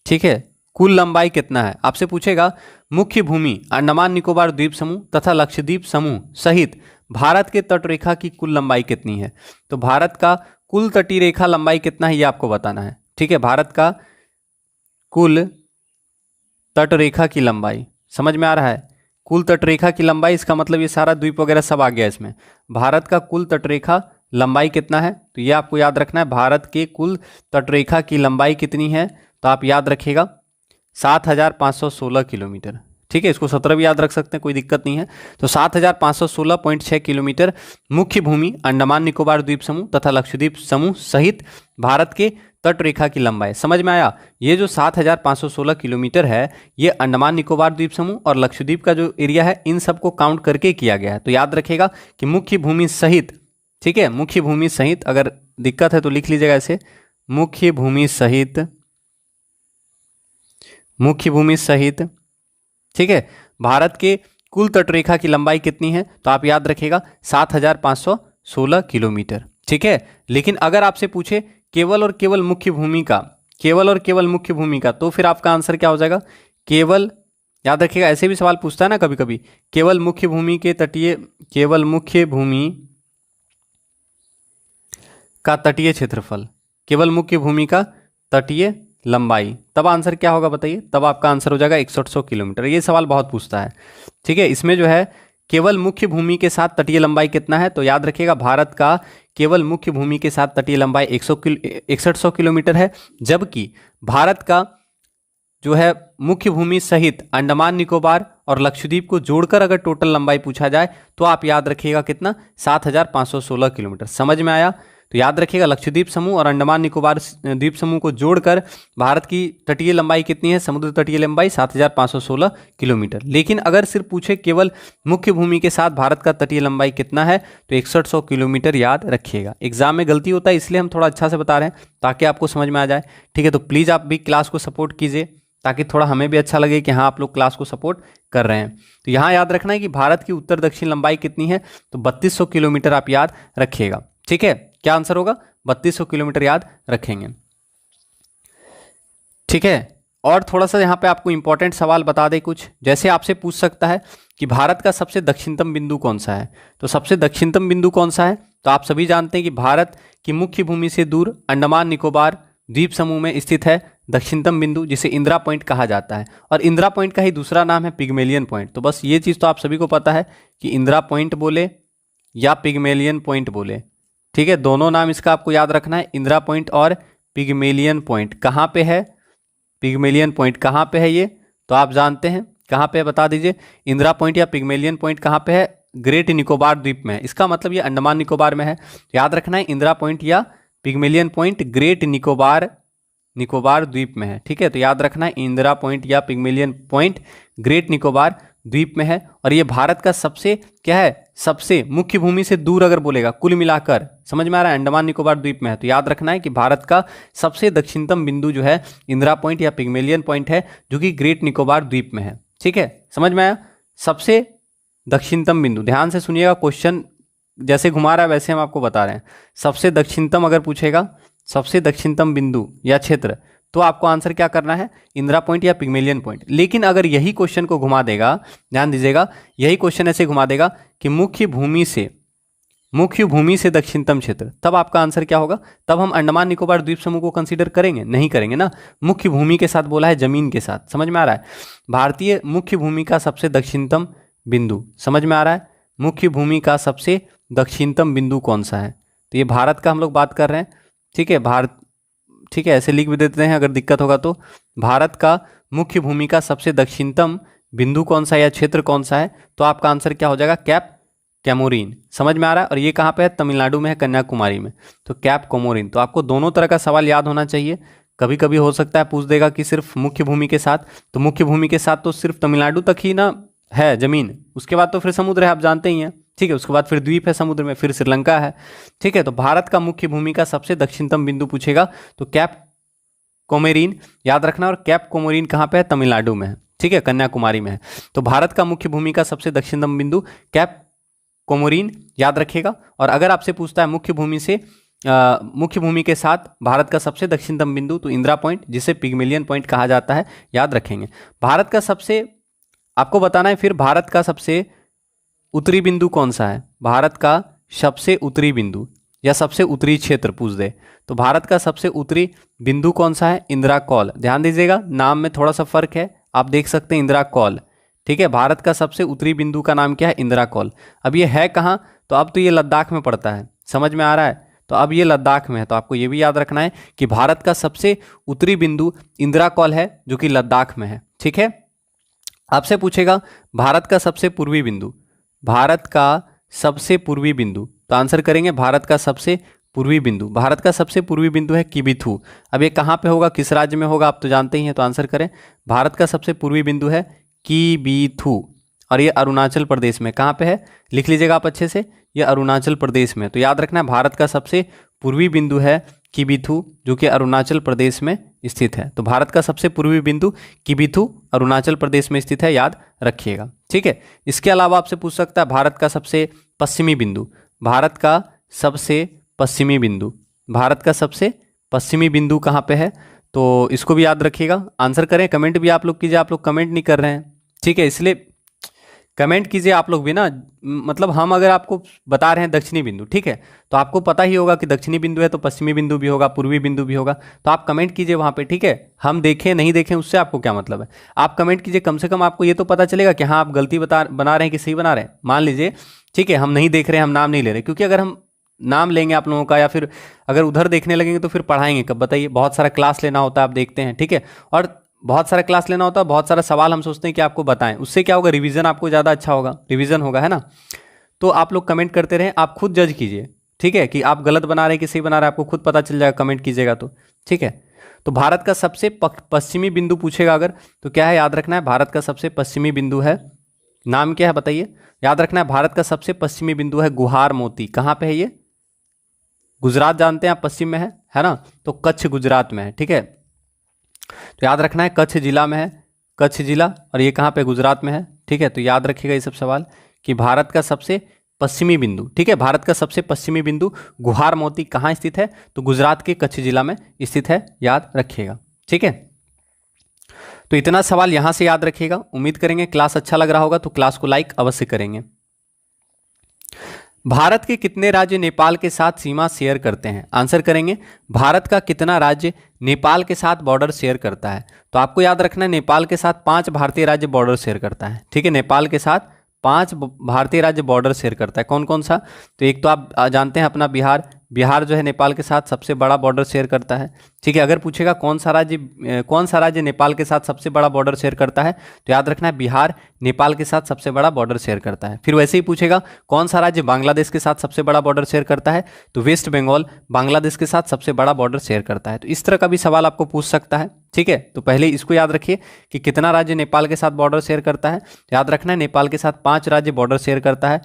ठीक है, कुल लंबाई कितना है? आपसे पूछेगा मुख्य भूमि अंडमान निकोबार द्वीप समूह तथा लक्षद्वीप समूह सहित भारत के तटरेखा की कुल लंबाई कितनी है? तो भारत का कुल तटीय रेखा लंबाई कितना है ये आपको बताना है। ठीक है, भारत का कुल तटरेखा की लंबाई, समझ में आ रहा है? कुल तटरेखा की लंबाई, इसका मतलब ये सारा द्वीप वगैरह सब आ गया इसमें। भारत का कुल तटरेखा लंबाई कितना है? तो ये आपको याद रखना है, भारत के कुल तटरेखा की लंबाई कितनी है? तो आप याद रखिएगा 7,516 किलोमीटर। ठीक है, इसको 17 भी याद रख सकते हैं, कोई दिक्कत नहीं है। तो 7,516.6 किलोमीटर मुख्य भूमि अंडमान निकोबार द्वीप समूह तथा लक्षद्वीप समूह सहित भारत के तटरेखा की लंबाई। समझ में आया? ये जो 7,516 किलोमीटर है ये अंडमान निकोबार द्वीप समूह और लक्षद्वीप का जो एरिया है इन सबको काउंट करके किया गया है। तो याद रखिएगा कि मुख्य भूमि सहित, ठीक है, मुख्य भूमि सहित, अगर दिक्कत है तो लिख लीजिएगा ऐसे, मुख्य भूमि सहित, मुख्य भूमि सहित, ठीक है, भारत के कुल तटरेखा की लंबाई कितनी है? तो आप याद रखिएगा 7,516 किलोमीटर। ठीक है, लेकिन अगर आपसे पूछे केवल और केवल मुख्य भूमि का, केवल और केवल मुख्य भूमि का, तो फिर आपका आंसर क्या हो जाएगा? केवल, याद रखिएगा, ऐसे भी सवाल पूछता है ना कभी कभी, केवल मुख्य भूमि के तटीय, केवल मुख्य भूमि का तटीय क्षेत्रफल, केवल मुख्य भूमि का तटीय लंबाई, तब आंसर क्या होगा बताइए? तब आपका आंसर हो जाएगा 6100 किलोमीटर। ये सवाल बहुत पूछता है। ठीक है, इसमें जो है केवल मुख्य भूमि के साथ तटीय लंबाई कितना है? तो याद रखिएगा भारत का केवल मुख्य भूमि के साथ तटीय लंबाई 6100 किलोमीटर है, जबकि भारत का जो है मुख्य भूमि सहित अंडमान निकोबार और लक्षद्वीप को जोड़कर अगर टोटल लंबाई पूछा जाए तो आप याद रखिएगा कितना? 7,516 किलोमीटर। समझ में आया? तो याद रखिएगा लक्षद्वीप समूह और अंडमान निकोबार द्वीप समूह को जोड़कर भारत की तटीय लंबाई कितनी है, समुद्र तटीय लंबाई 7516 किलोमीटर। लेकिन अगर सिर्फ पूछे केवल मुख्य भूमि के साथ भारत का तटीय लंबाई कितना है तो 6100 किलोमीटर याद रखिएगा। एग्जाम में गलती होता है इसलिए हम थोड़ा अच्छा से बता रहे हैं ताकि आपको समझ में आ जाए, ठीक है। तो प्लीज़ आप भी क्लास को सपोर्ट कीजिए ताकि थोड़ा हमें भी अच्छा लगे कि हाँ आप लोग क्लास को सपोर्ट कर रहे हैं। तो यहाँ याद रखना है कि भारत की उत्तर दक्षिण लंबाई कितनी है तो 3200 किलोमीटर आप याद रखिएगा, ठीक है। क्या आंसर होगा, 3200 किलोमीटर याद रखेंगे, ठीक है। और थोड़ा सा यहाँ पे आपको इंपॉर्टेंट सवाल बता दें कुछ, जैसे आपसे पूछ सकता है कि भारत का सबसे दक्षिणतम बिंदु कौन सा है, तो सबसे दक्षिणतम बिंदु कौन सा है, तो आप सभी जानते हैं कि भारत की मुख्य भूमि से दूर अंडमान निकोबार द्वीप समूह में स्थित है दक्षिणतम बिंदु, जिसे इंदिरा पॉइंट कहा जाता है। और इंदिरा पॉइंट का ही दूसरा नाम है पिग्मेलियन पॉइंट। तो बस ये चीज़ तो आप सभी को पता है कि इंदिरा पॉइंट बोले या पिग्मेलियन पॉइंट बोले, ठीक है, दोनों नाम इसका आपको याद रखना है, इंदिरा पॉइंट और पिग्मेलियन पॉइंट। कहाँ पे है पिग्मेलियन पॉइंट, कहाँ पे है ये, तो आप जानते हैं कहाँ पे है, बता दीजिए। इंदिरा पॉइंट या पिग्मेलियन पॉइंट कहाँ पे है, ग्रेट निकोबार द्वीप में है। इसका मतलब ये अंडमान निकोबार में है। याद रखना है इंदिरा पॉइंट या पिग्मेलियन पॉइंट ग्रेट निकोबार द्वीप में है, ठीक है। तो याद रखना है इंदिरा पॉइंट या पिग्मेलियन पॉइंट ग्रेट निकोबार द्वीप में है। और ये भारत का सबसे क्या है, सबसे मुख्य भूमि से दूर अगर बोलेगा कुल मिलाकर, समझ में आ रहा है, अंडमान निकोबार द्वीप में है। तो याद रखना है कि भारत का सबसे दक्षिणतम बिंदु जो है इंदिरा पॉइंट या पिग्मेलियन पॉइंट है, जो कि ग्रेट निकोबार द्वीप में है, ठीक है। समझ में आया, सबसे दक्षिणतम बिंदु, ध्यान से सुनिएगा, क्वेश्चन जैसे घुमा रहा है वैसे हम आपको बता रहे हैं। सबसे दक्षिणतम अगर पूछेगा, सबसे दक्षिणतम बिंदु या क्षेत्र, तो आपको आंसर क्या करना है, इंदिरा पॉइंट या पिग्मेलियन पॉइंट। लेकिन अगर यही क्वेश्चन को घुमा देगा, ध्यान दीजिएगा, यही क्वेश्चन ऐसे घुमा देगा कि मुख्य भूमि से दक्षिणतम क्षेत्र, तब आपका आंसर क्या होगा, तब हम अंडमान निकोबार द्वीप समूह को कंसीडर करेंगे, नहीं करेंगे ना। मुख्य भूमि के साथ बोला है, जमीन के साथ, समझ में आ रहा है। भारतीय मुख्य भूमि का सबसे दक्षिणतम बिंदु, समझ में आ रहा है, मुख्य भूमि का सबसे दक्षिणतम बिंदु कौन सा है, तो ये भारत का हम लोग बात कर रहे हैं, ठीक है। भारत, ठीक है, ऐसे लिख भी देते हैं अगर दिक्कत होगा तो। भारत का मुख्य भूमि का सबसे दक्षिणतम बिंदु कौन सा है या क्षेत्र कौन सा है, तो आपका आंसर क्या हो जाएगा, कैप कैमोरीन, समझ में आ रहा है। और ये कहाँ पे है, तमिलनाडु में है, कन्याकुमारी में, तो कैप कोमोरिन। तो आपको दोनों तरह का सवाल याद होना चाहिए। कभी कभी हो सकता है पूछ देगा कि सिर्फ मुख्य भूमि के साथ, तो मुख्य भूमि के साथ तो सिर्फ तमिलनाडु तक ही ना है जमीन, उसके बाद तो फिर समुद्र है, आप जानते ही हैं, ठीक है। उसके बाद फिर द्वीप है समुद्र में, फिर श्रीलंका है, ठीक है। तो भारत का मुख्य भूमि का सबसे दक्षिणतम बिंदु पूछेगा तो कैप कोमोरिन याद रखना। और कैप कोमोरिन कहाँ पे है, तमिलनाडु में है, ठीक है, कन्याकुमारी में है। तो भारत का मुख्य भूमि का सबसे दक्षिणतम बिंदु कैप कोमोरिन याद रखेगा। और अगर आपसे पूछता है मुख्य भूमि के साथ भारत का सबसे दक्षिणतम बिंदु, तो इंदिरा पॉइंट, जिसे पिग्मेलियन पॉइंट कहा जाता है, याद रखेंगे। भारत का सबसे, आपको बताना है फिर, भारत का सबसे उत्तरी बिंदु कौन सा है, भारत का सबसे उत्तरी बिंदु या सबसे उत्तरी क्षेत्र पूछ दे, तो भारत का सबसे उत्तरी बिंदु कौन सा है, इंदिरा कौल। ध्यान दीजिएगा, नाम में थोड़ा सा फर्क है, आप देख सकते हैं, इंदिरा कौल, ठीक है। भारत का सबसे उत्तरी बिंदु का नाम क्या है, इंदिरा कौल। अब ये है कहाँ, तो अब तो ये लद्दाख में पड़ता है, समझ में आ रहा है। तो अब ये लद्दाख में है, तो आपको ये भी याद रखना है कि भारत का सबसे उत्तरी बिंदु इंदिरा कौल है, जो कि लद्दाख में है, ठीक है। आपसे पूछेगा भारत का सबसे पूर्वी बिंदु, भारत का सबसे पूर्वी बिंदु, तो आंसर करेंगे भारत का सबसे पूर्वी बिंदु। भारत का सबसे पूर्वी बिंदु है किबिथू। अब ये कहाँ पे होगा, किस राज्य में होगा, आप तो जानते ही हैं, तो आंसर करें, भारत का सबसे पूर्वी बिंदु है किबिथू, और ये अरुणाचल प्रदेश में, कहाँ पे है, लिख लीजिएगा आप अच्छे से, ये अरुणाचल प्रदेश में। तो याद रखना है भारत का सबसे पूर्वी बिंदु है किबिथू, जो कि अरुणाचल प्रदेश में स्थित है। तो भारत का सबसे पूर्वी बिंदु किबिथू अरुणाचल प्रदेश में स्थित है, याद रखिएगा, ठीक है। इसके अलावा आपसे पूछ सकता है भारत का सबसे पश्चिमी बिंदु, भारत का सबसे पश्चिमी बिंदु, भारत का सबसे पश्चिमी बिंदु कहाँ पे है, तो इसको भी याद रखिएगा। आंसर करें, कमेंट भी आप लोग कीजिए, आप लोग कमेंट नहीं कर रहे हैं, ठीक है, इसलिए कमेंट कीजिए आप लोग भी ना। मतलब हम अगर आपको बता रहे हैं दक्षिणी बिंदु, ठीक है, तो आपको पता ही होगा कि दक्षिणी बिंदु है तो पश्चिमी बिंदु भी होगा, पूर्वी बिंदु भी होगा, तो आप कमेंट कीजिए वहाँ पे, ठीक है। हम देखें नहीं देखें उससे आपको क्या मतलब है, आप कमेंट कीजिए, कम से कम आपको ये तो पता चलेगा कि हाँ आप गलती बना रहे हैं कि सही बना रहे हैं। मान लीजिए, ठीक है, हम नहीं देख रहे हैं, हम नाम नहीं ले रहे, क्योंकि अगर हम नाम लेंगे आप लोगों का या फिर अगर उधर देखने लगेंगे तो फिर पढ़ाएंगे कब, बताइए। बहुत सारा क्लास लेना होता है, आप देखते हैं, ठीक है, और बहुत सारा क्लास लेना होता है, बहुत सारा सवाल हम सोचते हैं कि आपको बताएं, उससे क्या होगा, रिवीजन आपको ज़्यादा अच्छा होगा, रिवीजन होगा, है ना। तो आप लोग कमेंट करते रहें, आप खुद जज कीजिए, ठीक है, कि आप गलत बना रहे हैं कि सही बना रहे हैं, आपको खुद पता चल जाएगा, कमेंट कीजिएगा तो। ठीक है, तो भारत का सबसे पश्चिमी बिंदु पूछेगा अगर, तो क्या है, याद रखना है भारत का सबसे पश्चिमी बिंदु है, नाम क्या है बताइए। याद रखना है भारत का सबसे पश्चिमी बिंदु है गुहार मोती। कहाँ पे है ये? गुजरात जानते हैं आप, पश्चिम में है ना, तो कच्छ गुजरात में है। ठीक है, तो याद रखना है कच्छ जिला में है, कच्छ जिला, और ये कहाँ पे? गुजरात में है। ठीक है, तो याद रखिएगा ये सब सवाल कि भारत का सबसे पश्चिमी बिंदु, ठीक है, भारत का सबसे पश्चिमी बिंदु गुहार मोती कहाँ स्थित है? तो गुजरात के कच्छ जिला में स्थित है, याद रखिएगा। ठीक है, तो इतना सवाल यहां से याद रखिएगा। उम्मीद करेंगे क्लास अच्छा लग रहा होगा, तो क्लास को लाइक अवश्य करेंगे। भारत के कितने राज्य नेपाल के साथ सीमा शेयर करते हैं? आंसर करेंगे भारत का कितना राज्य नेपाल के साथ बॉर्डर शेयर करता है? तो आपको याद रखना है नेपाल के साथ 5 भारतीय राज्य बॉर्डर शेयर करता है। ठीक है, नेपाल के साथ 5 भारतीय राज्य बॉर्डर शेयर करता है। कौन कौन सा? तो एक तो आप जानते हैं अपना बिहार, बिहार जो है नेपाल के साथ सबसे बड़ा बॉर्डर शेयर करता है। ठीक है, अगर पूछेगा कौन सा राज्य नेपाल के साथ सबसे बड़ा बॉर्डर शेयर करता है, तो याद रखना है बिहार नेपाल के साथ सबसे बड़ा बॉर्डर शेयर करता है। फिर वैसे ही पूछेगा कौन सा राज्य बांग्लादेश के साथ सबसे बड़ा बॉर्डर शेयर करता है, तो वेस्ट बंगाल बांग्लादेश के साथ सबसे बड़ा बॉर्डर शेयर करता है। तो इस तरह का भी सवाल आपको पूछ सकता है। ठीक है, तो पहले इसको याद रखिए कि कितना राज्य नेपाल के साथ बॉर्डर शेयर करता है। याद रखना है नेपाल के साथ 5 राज्य बॉर्डर शेयर करता है।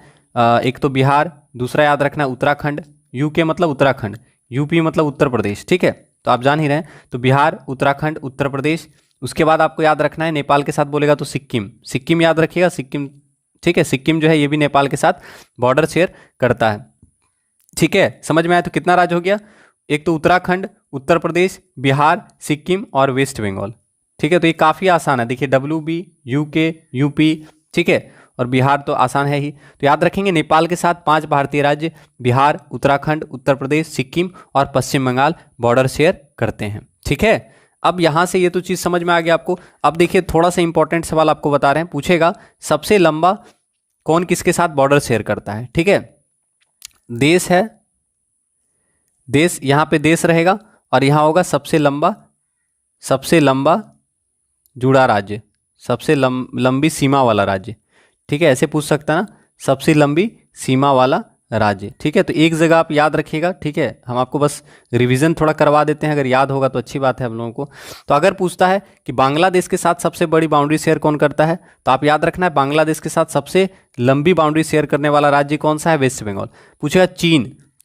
एक तो बिहार, दूसरा याद रखना है उत्तराखंड, यूके मतलब उत्तराखंड, यूपी मतलब उत्तर प्रदेश। ठीक है, तो आप जान ही रहे हैं, तो बिहार, उत्तराखंड, उत्तर प्रदेश। उसके बाद आपको याद रखना है नेपाल के साथ बोलेगा तो सिक्किम, सिक्किम याद रखिएगा, सिक्किम। ठीक है, सिक्किम जो है ये भी नेपाल के साथ बॉर्डर शेयर करता है। ठीक है, समझ में आया? तो कितना राज्य हो गया? एक तो उत्तराखंड, उत्तर प्रदेश, बिहार, सिक्किम और वेस्ट बंगाल। ठीक है, तो ये काफ़ी आसान है। देखिए WB, यूके, यूपी, ठीक है, और बिहार तो आसान है ही। तो याद रखेंगे नेपाल के साथ 5 भारतीय राज्य बिहार, उत्तराखंड, उत्तर प्रदेश, सिक्किम और पश्चिम बंगाल बॉर्डर शेयर करते हैं। ठीक है, अब यहां से ये तो चीज़ समझ में आ गया आपको। अब देखिए थोड़ा सा इंपॉर्टेंट सवाल आपको बता रहे हैं, पूछेगा सबसे लंबा कौन किसके साथ बॉर्डर शेयर करता है। ठीक है, देश है, देश, यहाँ पे देश रहेगा और यहाँ होगा सबसे लंबा जुड़ा राज्य, सबसे लंबी सीमा वाला राज्य। ठीक है, ऐसे पूछ सकता है ना, सबसे लंबी सीमा वाला राज्य। ठीक है, तो एक जगह आप याद रखिएगा। ठीक है, हम आपको बस रिवीजन थोड़ा करवा देते हैं, अगर याद होगा तो अच्छी बात है हम लोगों को। तो अगर पूछता है कि बांग्लादेश के साथ सबसे बड़ी बाउंड्री शेयर कौन करता है, तो आप याद रखना है बांग्लादेश के साथ सबसे लंबी बाउंड्री शेयर करने वाला राज्य कौन सा है? वेस्ट बंगाल। पूछेगा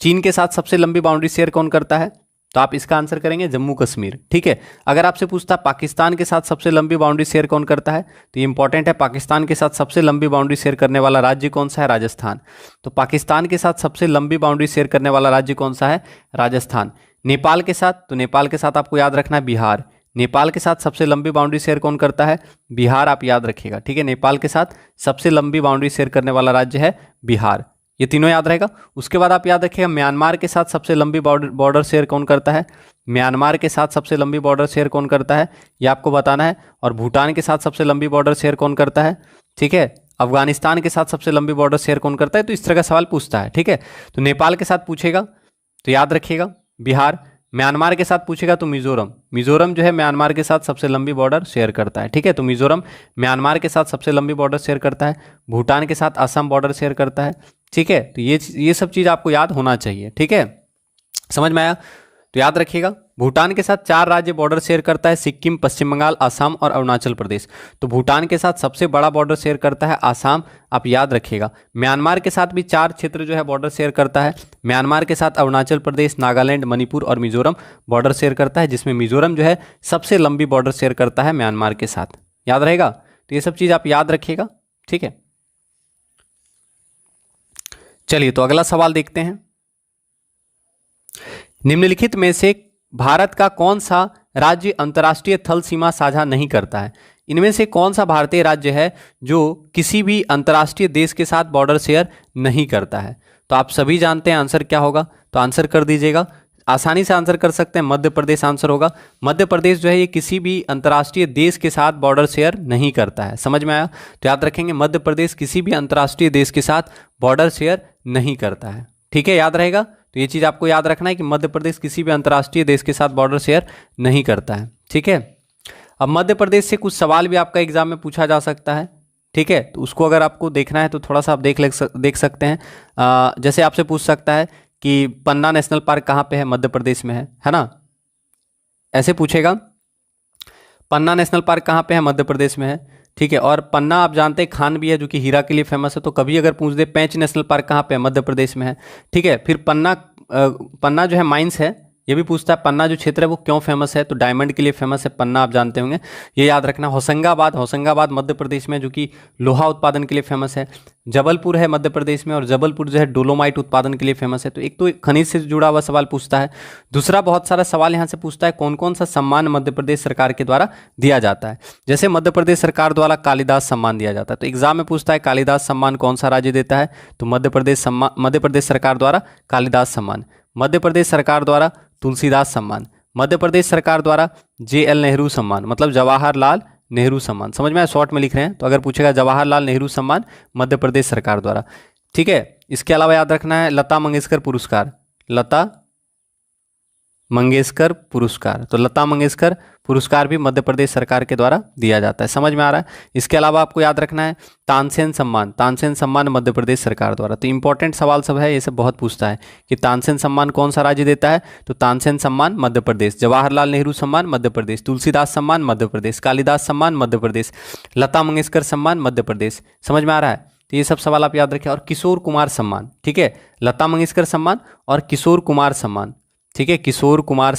चीन के साथ सबसे लंबी बाउंड्री शेयर कौन करता है, तो आप इसका आंसर करेंगे जम्मू कश्मीर। ठीक है, अगर आपसे पूछता है पाकिस्तान के साथ सबसे लंबी बाउंड्री शेयर कौन करता है, तो ये इंपॉर्टेंट है, पाकिस्तान के साथ सबसे लंबी बाउंड्री शेयर करने वाला राज्य कौन सा है? राजस्थान। तो पाकिस्तान के साथ सबसे लंबी बाउंड्री शेयर करने वाला राज्य कौन सा है? राजस्थान। नेपाल के साथ, तो नेपाल के साथ आपको याद रखना है बिहार। नेपाल के साथ सबसे लंबी बाउंड्री शेयर कौन करता है? बिहार, आप याद रखिएगा। ठीक है, नेपाल के साथ सबसे लंबी बाउंड्री शेयर करने वाला राज्य है बिहार। ये तीनों याद रहेगा। उसके बाद आप याद रखिएगा म्यांमार के साथ सबसे लंबी बॉर्डर शेयर कौन करता है? म्यांमार के साथ सबसे लंबी बॉर्डर शेयर कौन करता है, ये आपको बताना है। और भूटान के साथ सबसे लंबी बॉर्डर शेयर कौन करता है? ठीक है, अफगानिस्तान के साथ सबसे लंबी बॉर्डर शेयर कौन करता है? तो इस तरह का सवाल पूछता है। ठीक है, तो नेपाल के साथ पूछेगा तो याद रखिएगा बिहार। म्यांमार के साथ पूछेगा तो मिजोरम जो है म्यांमार के साथ सबसे लंबी बॉर्डर शेयर करता है। ठीक है, तो मिजोरम म्यांमार के साथ सबसे लंबी बॉर्डर शेयर करता है। भूटान के साथ असम बॉर्डर शेयर करता है। ठीक है, तो ये सब चीज़ आपको याद होना चाहिए। ठीक है, समझ में आया? तो याद रखिएगा भूटान के साथ 4 राज्य बॉर्डर शेयर करता है, सिक्किम, पश्चिम बंगाल, असम और अरुणाचल प्रदेश। तो भूटान के साथ सबसे बड़ा बॉर्डर शेयर करता है आसाम, आप याद रखिएगा। म्यांमार के साथ भी 4 क्षेत्र जो है बॉर्डर शेयर करता है। म्यांमार के साथ अरुणाचल प्रदेश, नागालैंड, मणिपुर और मिजोरम बॉर्डर शेयर करता है, जिसमें मिजोरम जो है सबसे लंबी बॉर्डर शेयर करता है म्यांमार के साथ। याद रहेगा? तो ये सब चीज़ आप याद रखिएगा। ठीक है, चलिए तो अगला सवाल देखते हैं। निम्नलिखित में से भारत का कौन सा राज्य अंतर्राष्ट्रीय थल सीमा साझा नहीं करता है? इनमें से कौन सा भारतीय राज्य है जो किसी भी अंतर्राष्ट्रीय देश के साथ बॉर्डर शेयर नहीं करता है? तो आप सभी जानते हैं आंसर क्या होगा, तो आंसर कर दीजिएगा। आसानी से आंसर कर सकते हैं, मध्य प्रदेश आंसर होगा। मध्य प्रदेश जो है ये किसी भी अंतर्राष्ट्रीय देश के साथ बॉर्डर शेयर नहीं करता है। समझ में आया? तो याद रखेंगे मध्य प्रदेश किसी भी अंतर्राष्ट्रीय देश के साथ बॉर्डर शेयर नहीं करता है। ठीक है, याद रहेगा। तो ये चीज़ आपको याद रखना है कि मध्य प्रदेश किसी भी अंतर्राष्ट्रीय देश के साथ बॉर्डर शेयर नहीं करता है। ठीक है, अब मध्य प्रदेश से कुछ सवाल भी आपका एग्जाम में पूछा जा सकता है। ठीक है, तो उसको अगर आपको देखना है तो थोड़ा सा आप देख सकते हैं। जैसे आपसे पूछ सकता है कि पन्ना नेशनल पार्क कहाँ पे है, मध्य प्रदेश में है ना, ऐसे पूछेगा। पन्ना नेशनल पार्क कहाँ पे है, मध्य प्रदेश में है, ठीक है। और पन्ना आप जानते हैं खान भी है जो कि हीरा के लिए फेमस है, तो कभी अगर पूछ दे पेंच नेशनल पार्क कहाँ पे है, मध्य प्रदेश में है, ठीक है। फिर पन्ना जो है माइंस है, ये भी पूछता है पन्ना जो क्षेत्र है वो क्यों फेमस है, तो डायमंड के लिए फेमस है पन्ना, आप जानते होंगे, ये याद रखना। होशंगाबाद मध्य प्रदेश में जो कि लोहा उत्पादन के लिए फेमस है। जबलपुर है मध्य प्रदेश में, और जबलपुर जो है डोलोमाइट उत्पादन के लिए फेमस है। तो एक तो खनिज से जुड़ा हुआ सवाल पूछता है। दूसरा बहुत सारा सवाल यहाँ से पूछता है कौन कौन सा सम्मान मध्य प्रदेश सरकार के द्वारा दिया जाता है। जैसे मध्य प्रदेश सरकार द्वारा कालिदास सम्मान दिया जाता है, तो एग्जाम में पूछता है कालिदास सम्मान कौन सा राज्य देता है, तो मध्य प्रदेश सरकार द्वारा कालिदास सम्मान। मध्य प्रदेश सरकार द्वारा तुलसीदास सम्मान। मध्य प्रदेश सरकार द्वारा JL नेहरू सम्मान, मतलब जवाहरलाल नेहरू सम्मान। समझ में आया, शॉर्ट में लिख रहे हैं तो अगर पूछेगा जवाहरलाल नेहरू सम्मान मध्य प्रदेश सरकार द्वारा, ठीक है। इसके अलावा याद रखना है लता मंगेशकर पुरस्कार, लता मंगेशकर पुरस्कार, तो लता मंगेशकर पुरस्कार भी मध्य प्रदेश सरकार के द्वारा दिया जाता है। समझ में आ रहा है। इसके अलावा आपको याद रखना है तानसेन सम्मान मध्य प्रदेश सरकार द्वारा। तो इंपॉर्टेंट सवाल सब है, ये सब बहुत पूछता है कि तानसेन सम्मान कौन सा राज्य देता है, तो तानसेन सम्मान मध्य प्रदेश, जवाहरलाल नेहरू सम्मान मध्य प्रदेश, तुलसीदास सम्मान मध्य प्रदेश, कालिदास सम्मान मध्य प्रदेश, लता मंगेशकर सम्मान मध्य प्रदेश। समझ में आ रहा है। तो ये सब सवाल आप याद रखें। और किशोर कुमार सम्मान, ठीक है, लता मंगेशकर सम्मान और किशोर कुमार सम्मान, ठीक है, किशोर कुमार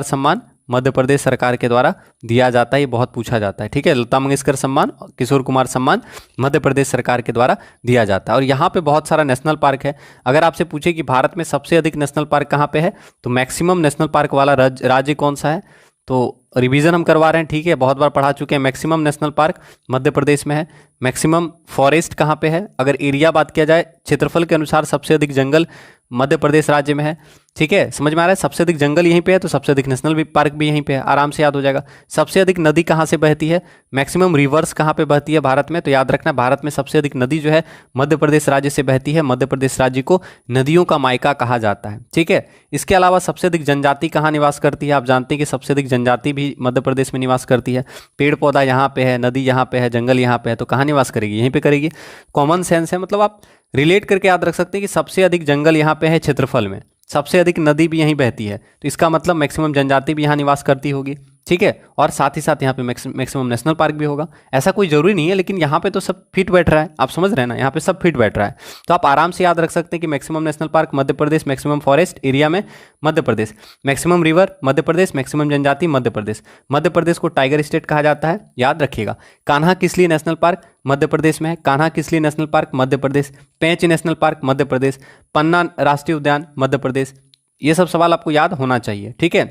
सम्मान मध्य प्रदेश सरकार के द्वारा दिया जाता है, ये बहुत पूछा जाता है, ठीक है। लता मंगेशकर सम्मान, किशोर कुमार सम्मान मध्य प्रदेश सरकार के द्वारा दिया जाता है। और यहाँ पे बहुत सारा नेशनल पार्क है। अगर आपसे पूछे कि भारत में सबसे अधिक नेशनल पार्क कहाँ पे है, तो मैक्सिमम नेशनल पार्क वाला राज्य कौन सा है, तो रिवीजन हम करवा रहे हैं, ठीक है, बहुत बार पढ़ा चुके हैं। Maximum national park Madhya Pradesh में है। मैक्सिमम फॉरेस्ट कहाँ पे है, अगर एरिया बात किया जाए, क्षेत्रफल के अनुसार सबसे अधिक जंगल मध्य प्रदेश राज्य में है, ठीक है। समझ में आ रहा है, सबसे अधिक जंगल यहीं पे है तो सबसे अधिक नेशनल पार्क भी यहीं पे है, आराम से याद हो जाएगा। सबसे अधिक नदी कहाँ से बहती है, मैक्सिमम रिवर्स कहाँ पे बहती है भारत में, तो याद रखना भारत में सबसे अधिक नदी जो है मध्य प्रदेश राज्य से बहती है। मध्य प्रदेश राज्य को नदियों का मायका कहा जाता है, ठीक है। इसके अलावा सबसे अधिक जनजाति कहाँ निवास करती है, आप जानते हैं कि सबसे अधिक जनजाति भी मध्य प्रदेश में निवास करती है। पेड़ पौधा यहाँ पे है, नदी यहाँ पे है, जंगल यहाँ पे है, तो कहाँ निवास करेगी, यहीं पे करेगी। कॉमन सेंस है, मतलब आप रिलेट करके याद रख सकते हैं कि सबसे अधिक जंगल यहाँ पे है क्षेत्रफल में, सबसे अधिक नदी भी यहीं बहती है, तो इसका मतलब मैक्सिमम जनजाति भी यहाँ निवास करती होगी, ठीक है। और साथ ही साथ यहाँ पे मैक्सिमम नेशनल पार्क भी होगा। ऐसा कोई जरूरी नहीं है, लेकिन यहाँ पे तो सब फिट बैठ रहा है, आप समझ रहे हैं ना, यहाँ पे सब फिट बैठ रहा है। तो आप आराम से याद रख सकते हैं कि maximum national park Madhya Pradesh, maximum forest area में Madhya Pradesh, maximum river Madhya Pradesh, maximum जनजाति मध्य प्रदेश। मध्य प्रदेश को टाइगर स्टेट कहा जाता है, याद रखिएगा। कान्हा किसली नेशनल पार्क मध्य प्रदेश में है, कान्हा किसली नेशनल पार्क मध्य प्रदेश। पेंच नेशनल पार्क मध्य प्रदेश। पन्ना राष्ट्रीय उद्यान मध्य प्रदेश। ये सब सवाल आपको याद होना चाहिए, ठीक है।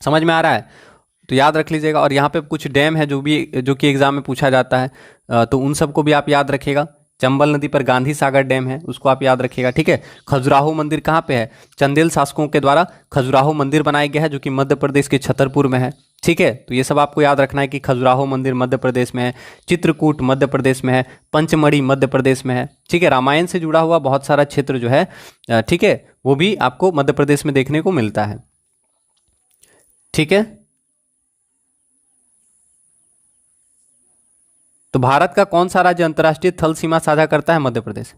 समझ में आ रहा है, तो याद रख लीजिएगा। और यहाँ पे कुछ डैम है जो कि एग्जाम में पूछा जाता है, तो उन सबको भी आप याद रखिएगा। चंबल नदी पर गांधी सागर डैम है, उसको आप याद रखिएगा, ठीक है। खजुराहो मंदिर कहाँ पे है, चंदेल शासकों के द्वारा खजुराहो मंदिर बनाया गया है जो कि मध्य प्रदेश के छतरपुर में है, ठीक है। तो ये सब आपको याद रखना है कि खजुराहो मंदिर मध्य प्रदेश में है, चित्रकूट मध्य प्रदेश में है, पंचमढ़ी मध्य प्रदेश में है, ठीक है। रामायण से जुड़ा हुआ बहुत सारा क्षेत्र जो है, ठीक है, वो भी आपको मध्य प्रदेश में देखने को मिलता है, ठीक है। तो भारत का कौन सा राज्य अंतर्राष्ट्रीय थल सीमा साझा करता है, मध्य प्रदेश,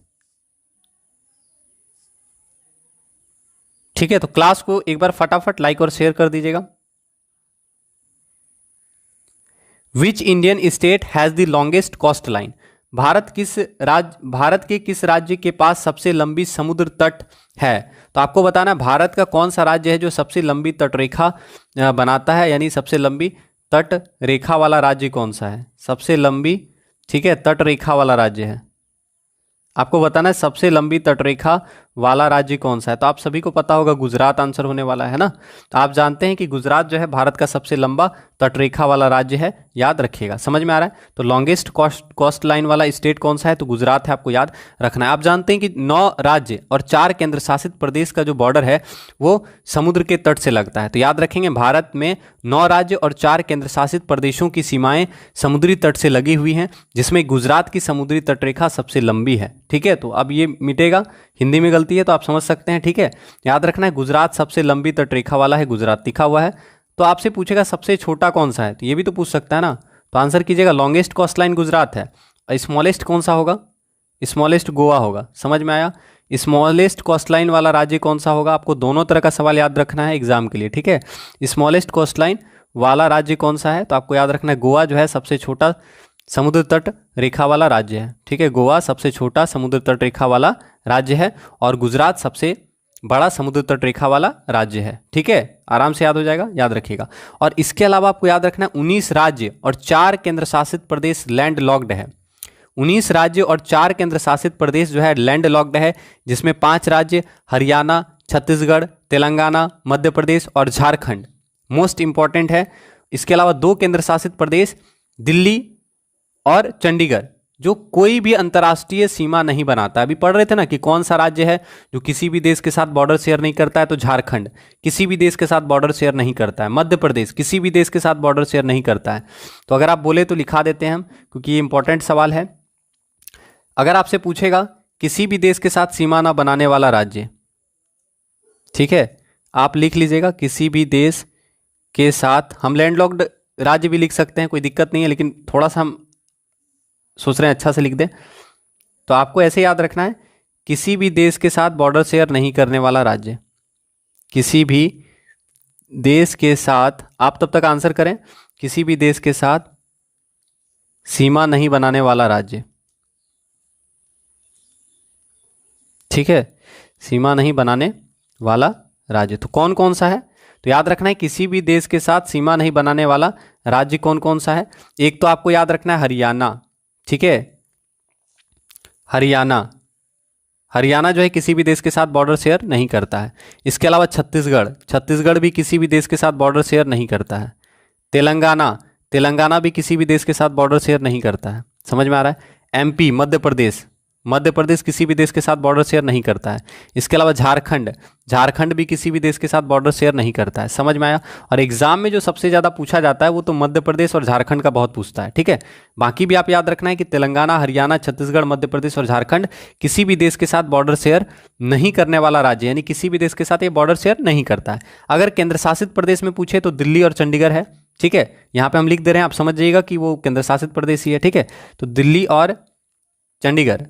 ठीक है। तो क्लास को एक बार फटाफट लाइक और शेयर कर दीजिएगा। Which Indian state has the longest coastline, Bharat के किस राज्य के पास सबसे लंबी समुद्र तट है। तो आपको बताना है भारत का कौन सा राज्य है जो सबसे लंबी तटरेखा बनाता है, यानी सबसे लंबी तट रेखा वाला राज्य कौन सा है, सबसे लंबी, ठीक है, तट रेखा वाला राज्य है। आपको बताना है सबसे लंबी तटरेखा वाला राज्य कौन सा है। तो आप सभी को पता होगा गुजरात आंसर होने वाला है ना। तो आप जानते हैं कि गुजरात जो है भारत का सबसे लंबा तटरेखा वाला राज्य है, याद रखिएगा। समझ में आ रहा है। तो लॉन्गेस्ट कोस्ट लाइन वाला स्टेट कौन सा है, तो गुजरात है, आपको याद रखना है। आप जानते हैं कि 9 राज्य और 4 केंद्र शासित प्रदेश का जो बॉर्डर है वो समुद्र के तट से लगता है। तो याद रखेंगे भारत में 9 राज्य और 4 केंद्र शासित प्रदेशों की सीमाएं समुद्री तट से लगी हुई हैं, जिसमें गुजरात की समुद्री तटरेखा सबसे लंबी है, ठीक है। तो अब ये मिटेगा, हिंदी में गलती है तो आप समझ सकते हैं, ठीक है। याद रखना है गुजरात सबसे लंबी तटरेखा वाला है, गुजरात लिखा हुआ है। तो आपसे पूछेगा सबसे छोटा कौन सा है, तो ये भी तो पूछ सकता है ना। तो आंसर कीजिएगा लॉन्गेस्ट कोस्ट लाइन गुजरात है। स्मॉलेस्ट कौन सा होगा, स्मॉलेस्ट गोवा होगा। समझ में आया। स्मॉलेस्ट कोस्टलाइन वाला राज्य कौन सा होगा? आपको दोनों तरह का सवाल याद रखना है एग्जाम के लिए, ठीक है। स्मॉलेस्ट कोस्टलाइन वाला राज्य कौन सा है? तो आपको याद रखना है गोवा जो है सबसे छोटा समुद्र तट रेखा वाला राज्य है, ठीक है। गोवा सबसे छोटा समुद्र तट रेखा वाला राज्य है और गुजरात सबसे बड़ा समुद्र तट रेखा वाला राज्य है, ठीक है। आराम से याद हो जाएगा, याद रखिएगा। और इसके अलावा आपको याद रखना है 19 राज्य और 4 केंद्र शासित प्रदेश लैंड लॉक्ड है। 19 राज्य और 4 केंद्र शासित प्रदेश जो है लैंड लॉक्ड है, जिसमें 5 राज्य हरियाणा, छत्तीसगढ़, तेलंगाना, मध्य प्रदेश और झारखंड मोस्ट इंपॉर्टेंट है। इसके अलावा 2 केंद्र शासित प्रदेश दिल्ली और चंडीगढ़ जो कोई भी अंतर्राष्ट्रीय सीमा नहीं बनाता। अभी पढ़ रहे थे ना कि कौन सा राज्य है जो किसी भी देश के साथ बॉर्डर शेयर नहीं करता है, तो झारखंड किसी भी देश के साथ बॉर्डर शेयर नहीं करता है, मध्य प्रदेश किसी भी देश के साथ बॉर्डर शेयर नहीं करता है। तो अगर आप बोले तो लिखा देते हैं हम, क्योंकि ये इंपॉर्टेंट सवाल है। अगर आपसे पूछेगा किसी भी देश के साथ सीमा ना बनाने वाला राज्य, ठीक है, आप लिख लीजिएगा किसी भी देश के साथ। हम लैंडलॉक्ड राज्य भी लिख सकते हैं, कोई दिक्कत नहीं है, लेकिन थोड़ा सा हम सोच रहे हैं अच्छा से लिख दें। तो आपको ऐसे याद रखना है किसी भी देश के साथ बॉर्डर शेयर नहीं करने वाला राज्य, किसी भी देश के साथ, आप तब तक आंसर करें, किसी भी देश के साथ सीमा नहीं बनाने वाला राज्य, ठीक है, सीमा नहीं बनाने वाला राज्य। तो कौन कौन सा है? तो याद रखना है किसी भी देश के साथ सीमा नहीं बनाने वाला राज्य कौन कौन सा है। एक तो आपको याद रखना है हरियाणा, ठीक है, हरियाणा, हरियाणा जो है किसी भी देश के साथ बॉर्डर शेयर नहीं करता है। इसके अलावा छत्तीसगढ़, छत्तीसगढ़ भी किसी भी देश के साथ बॉर्डर शेयर नहीं करता है। तेलंगाना, तेलंगाना भी किसी भी देश के साथ बॉर्डर शेयर नहीं करता है। समझ में आ रहा है? एमपी, मध्य प्रदेश, मध्य प्रदेश किसी भी देश के साथ बॉर्डर शेयर नहीं करता है। इसके अलावा झारखंड, झारखंड भी किसी भी देश के साथ बॉर्डर शेयर नहीं करता है। समझ में आया? और एग्जाम में जो सबसे ज़्यादा पूछा जाता है वो तो मध्य प्रदेश और झारखंड का बहुत पूछता है, ठीक है। बाकी भी आप याद रखना है कि तेलंगाना, हरियाणा, छत्तीसगढ़, मध्य प्रदेश और झारखंड किसी भी देश के साथ बॉर्डर शेयर नहीं करने वाला राज्य, यानी किसी भी देश के साथ ये बॉर्डर शेयर नहीं करता है। अगर केंद्र शासित प्रदेश में पूछे तो दिल्ली और चंडीगढ़ है, ठीक है। यहाँ पे हम लिख दे रहे हैं, आप समझ जाइएगा कि वो केंद्र शासित प्रदेश ही है, ठीक है। तो दिल्ली और चंडीगढ़,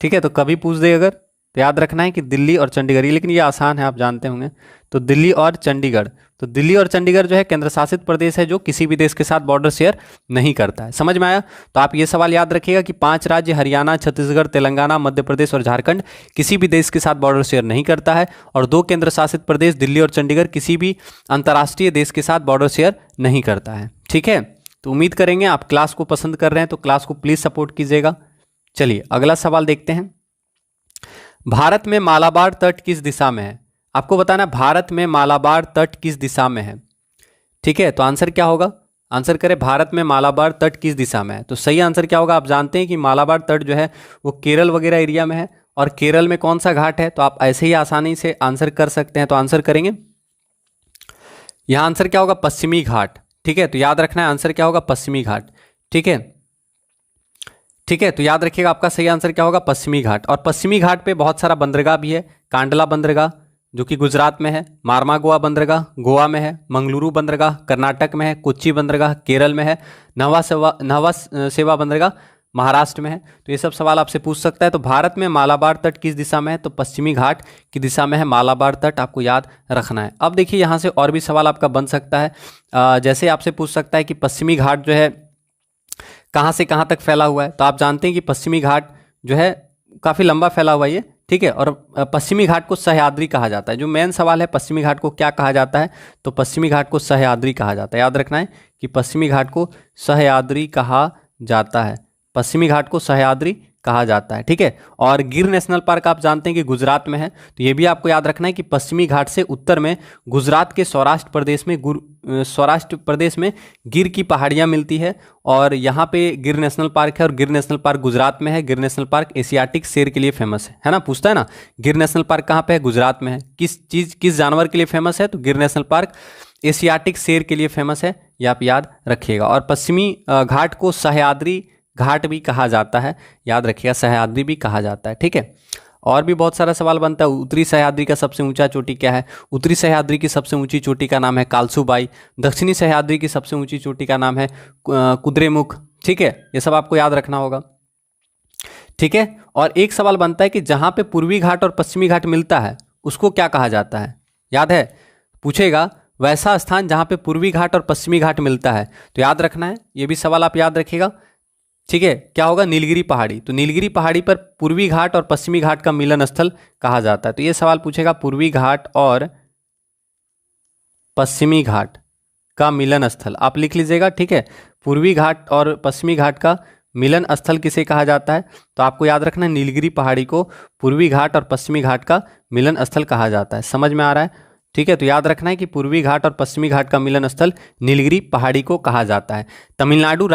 ठीक है। तो कभी पूछ दे अगर, तो याद रखना है कि दिल्ली और चंडीगढ़, लेकिन ये आसान है, आप जानते होंगे। तो दिल्ली और चंडीगढ़, तो दिल्ली और चंडीगढ़ जो है केंद्र शासित प्रदेश है जो किसी भी देश के साथ बॉर्डर शेयर नहीं करता है। समझ में आया? तो आप ये सवाल याद रखिएगा कि 5 राज्य हरियाणा, छत्तीसगढ़, तेलंगाना, मध्य प्रदेश और झारखंड किसी भी देश के साथ बॉर्डर शेयर नहीं करता है, और 2 केंद्र शासित प्रदेश दिल्ली और चंडीगढ़ किसी भी अंतर्राष्ट्रीय देश के साथ बॉर्डर शेयर नहीं करता है, ठीक है। तो उम्मीद करेंगे आप क्लास को पसंद कर रहे हैं, तो क्लास को प्लीज़ सपोर्ट कीजिएगा। चलिए अगला सवाल देखते हैं। भारत में मालाबार तट किस दिशा में है? आपको बताना भारत में मालाबार तट किस दिशा में है, ठीक है। तो आंसर क्या होगा? आंसर करें भारत में मालाबार तट किस दिशा में है। तो सही आंसर क्या होगा? आप जानते हैं कि मालाबार तट जो है वो केरल वगैरह एरिया में है, और केरल में कौन सा घाट है? तो आप ऐसे ही आसानी से आंसर कर सकते हैं। तो आंसर करेंगे, यहां आंसर क्या होगा? पश्चिमी घाट, ठीक है। तो याद रखना है आंसर क्या होगा? पश्चिमी घाट, ठीक है, ठीक है। तो याद रखिएगा आपका सही आंसर क्या होगा? पश्चिमी घाट। और पश्चिमी घाट पे बहुत सारा बंदरगाह भी है। कांडला बंदरगाह जो कि गुजरात में है, मारमागोआ बंदरगाह गोवा में है, मंगलुरु बंदरगाह कर्नाटक में है, कोच्चि बंदरगाह केरल में है, नहवा सेवा बंदरगाह महाराष्ट्र में है। तो ये सब सवाल आपसे पूछ सकता है। तो भारत में मालाबार तट किस दिशा में है? तो पश्चिमी घाट की दिशा में है मालाबार तट, आपको याद रखना है। अब देखिए यहाँ से और भी सवाल आपका बन सकता है। जैसे आपसे पूछ सकता है कि पश्चिमी घाट जो है कहाँ से कहाँ तक फैला हुआ है। तो आप जानते हैं कि पश्चिमी घाट जो है काफ़ी लंबा फैला हुआ है ये, ठीक है। और पश्चिमी घाट को सह्याद्री कहा जाता है। जो मेन सवाल है पश्चिमी घाट को क्या कहा जाता है? तो पश्चिमी घाट को सह्याद्री कहा जाता है। याद रखना है कि पश्चिमी घाट को सह्याद्री कहा जाता है, पश्चिमी घाट को सह्याद्री कहा जाता है, ठीक है। और गिर नेशनल पार्क आप जानते हैं कि गुजरात में है। तो ये भी आपको याद रखना है कि पश्चिमी घाट से उत्तर में गुजरात के सौराष्ट्र प्रदेश में गिर की पहाड़ियाँ मिलती है, और यहाँ पे गिर नेशनल पार्क है। और गिर नेशनल पार्क गुजरात में है। गिर नेशनल पार्क एशियाटिक शेर के लिए फेमस है ना, पूछता है ना। गिर नेशनल पार्क कहाँ पे है? गुजरात में है। किस जानवर के लिए फेमस है? तो गिर नेशनल पार्क एशियाटिक शेर के लिए फेमस है, ये आप याद रखिएगा। और पश्चिमी घाट को सह्याद्री घाट भी कहा जाता है, याद रखिएगा, सह्याद्री भी कहा जाता है, ठीक है। और भी बहुत सारा सवाल बनता है। उत्तरी सह्याद्री का सबसे ऊंचा चोटी क्या है? उत्तरी सह्याद्री की सबसे ऊंची चोटी का नाम है कालसूबाई। दक्षिणी सह्याद्री की सबसे ऊंची चोटी का नाम है कुद्रेमुख, ठीक है। ये सब आपको याद रखना होगा, ठीक है। और एक सवाल बनता है कि जहां पे पूर्वी घाट और पश्चिमी घाट मिलता है उसको क्या कहा जाता है, याद है, पूछेगा वैसा स्थान जहां पे पूर्वी घाट और पश्चिमी घाट मिलता है, तो याद रखना है, ये भी सवाल आप याद रखिएगा। ठीक है, क्या होगा, नीलगिरी पहाड़ी। तो नीलगिरी पहाड़ी पर पूर्वी घाट और पश्चिमी घाट का मिलन स्थल कहा जाता है। तो ये सवाल पूछेगा पूर्वी घाट और पश्चिमी घाट का मिलन स्थल, आप लिख लीजिएगा। ठीक है, पूर्वी घाट और पश्चिमी घाट का मिलन स्थल किसे कहा जाता है, तो आपको याद रखना है नीलगिरी पहाड़ी को पूर्वी घाट और पश्चिमी घाट का मिलन स्थल कहा जाता है। समझ में आ रहा है? ठीक है, तो याद रखना है कि पूर्वी घाट और पश्चिमी घाट का मिलन स्थल नीलगिरी पहाड़ी को कहा जाता है। तमिलनाडु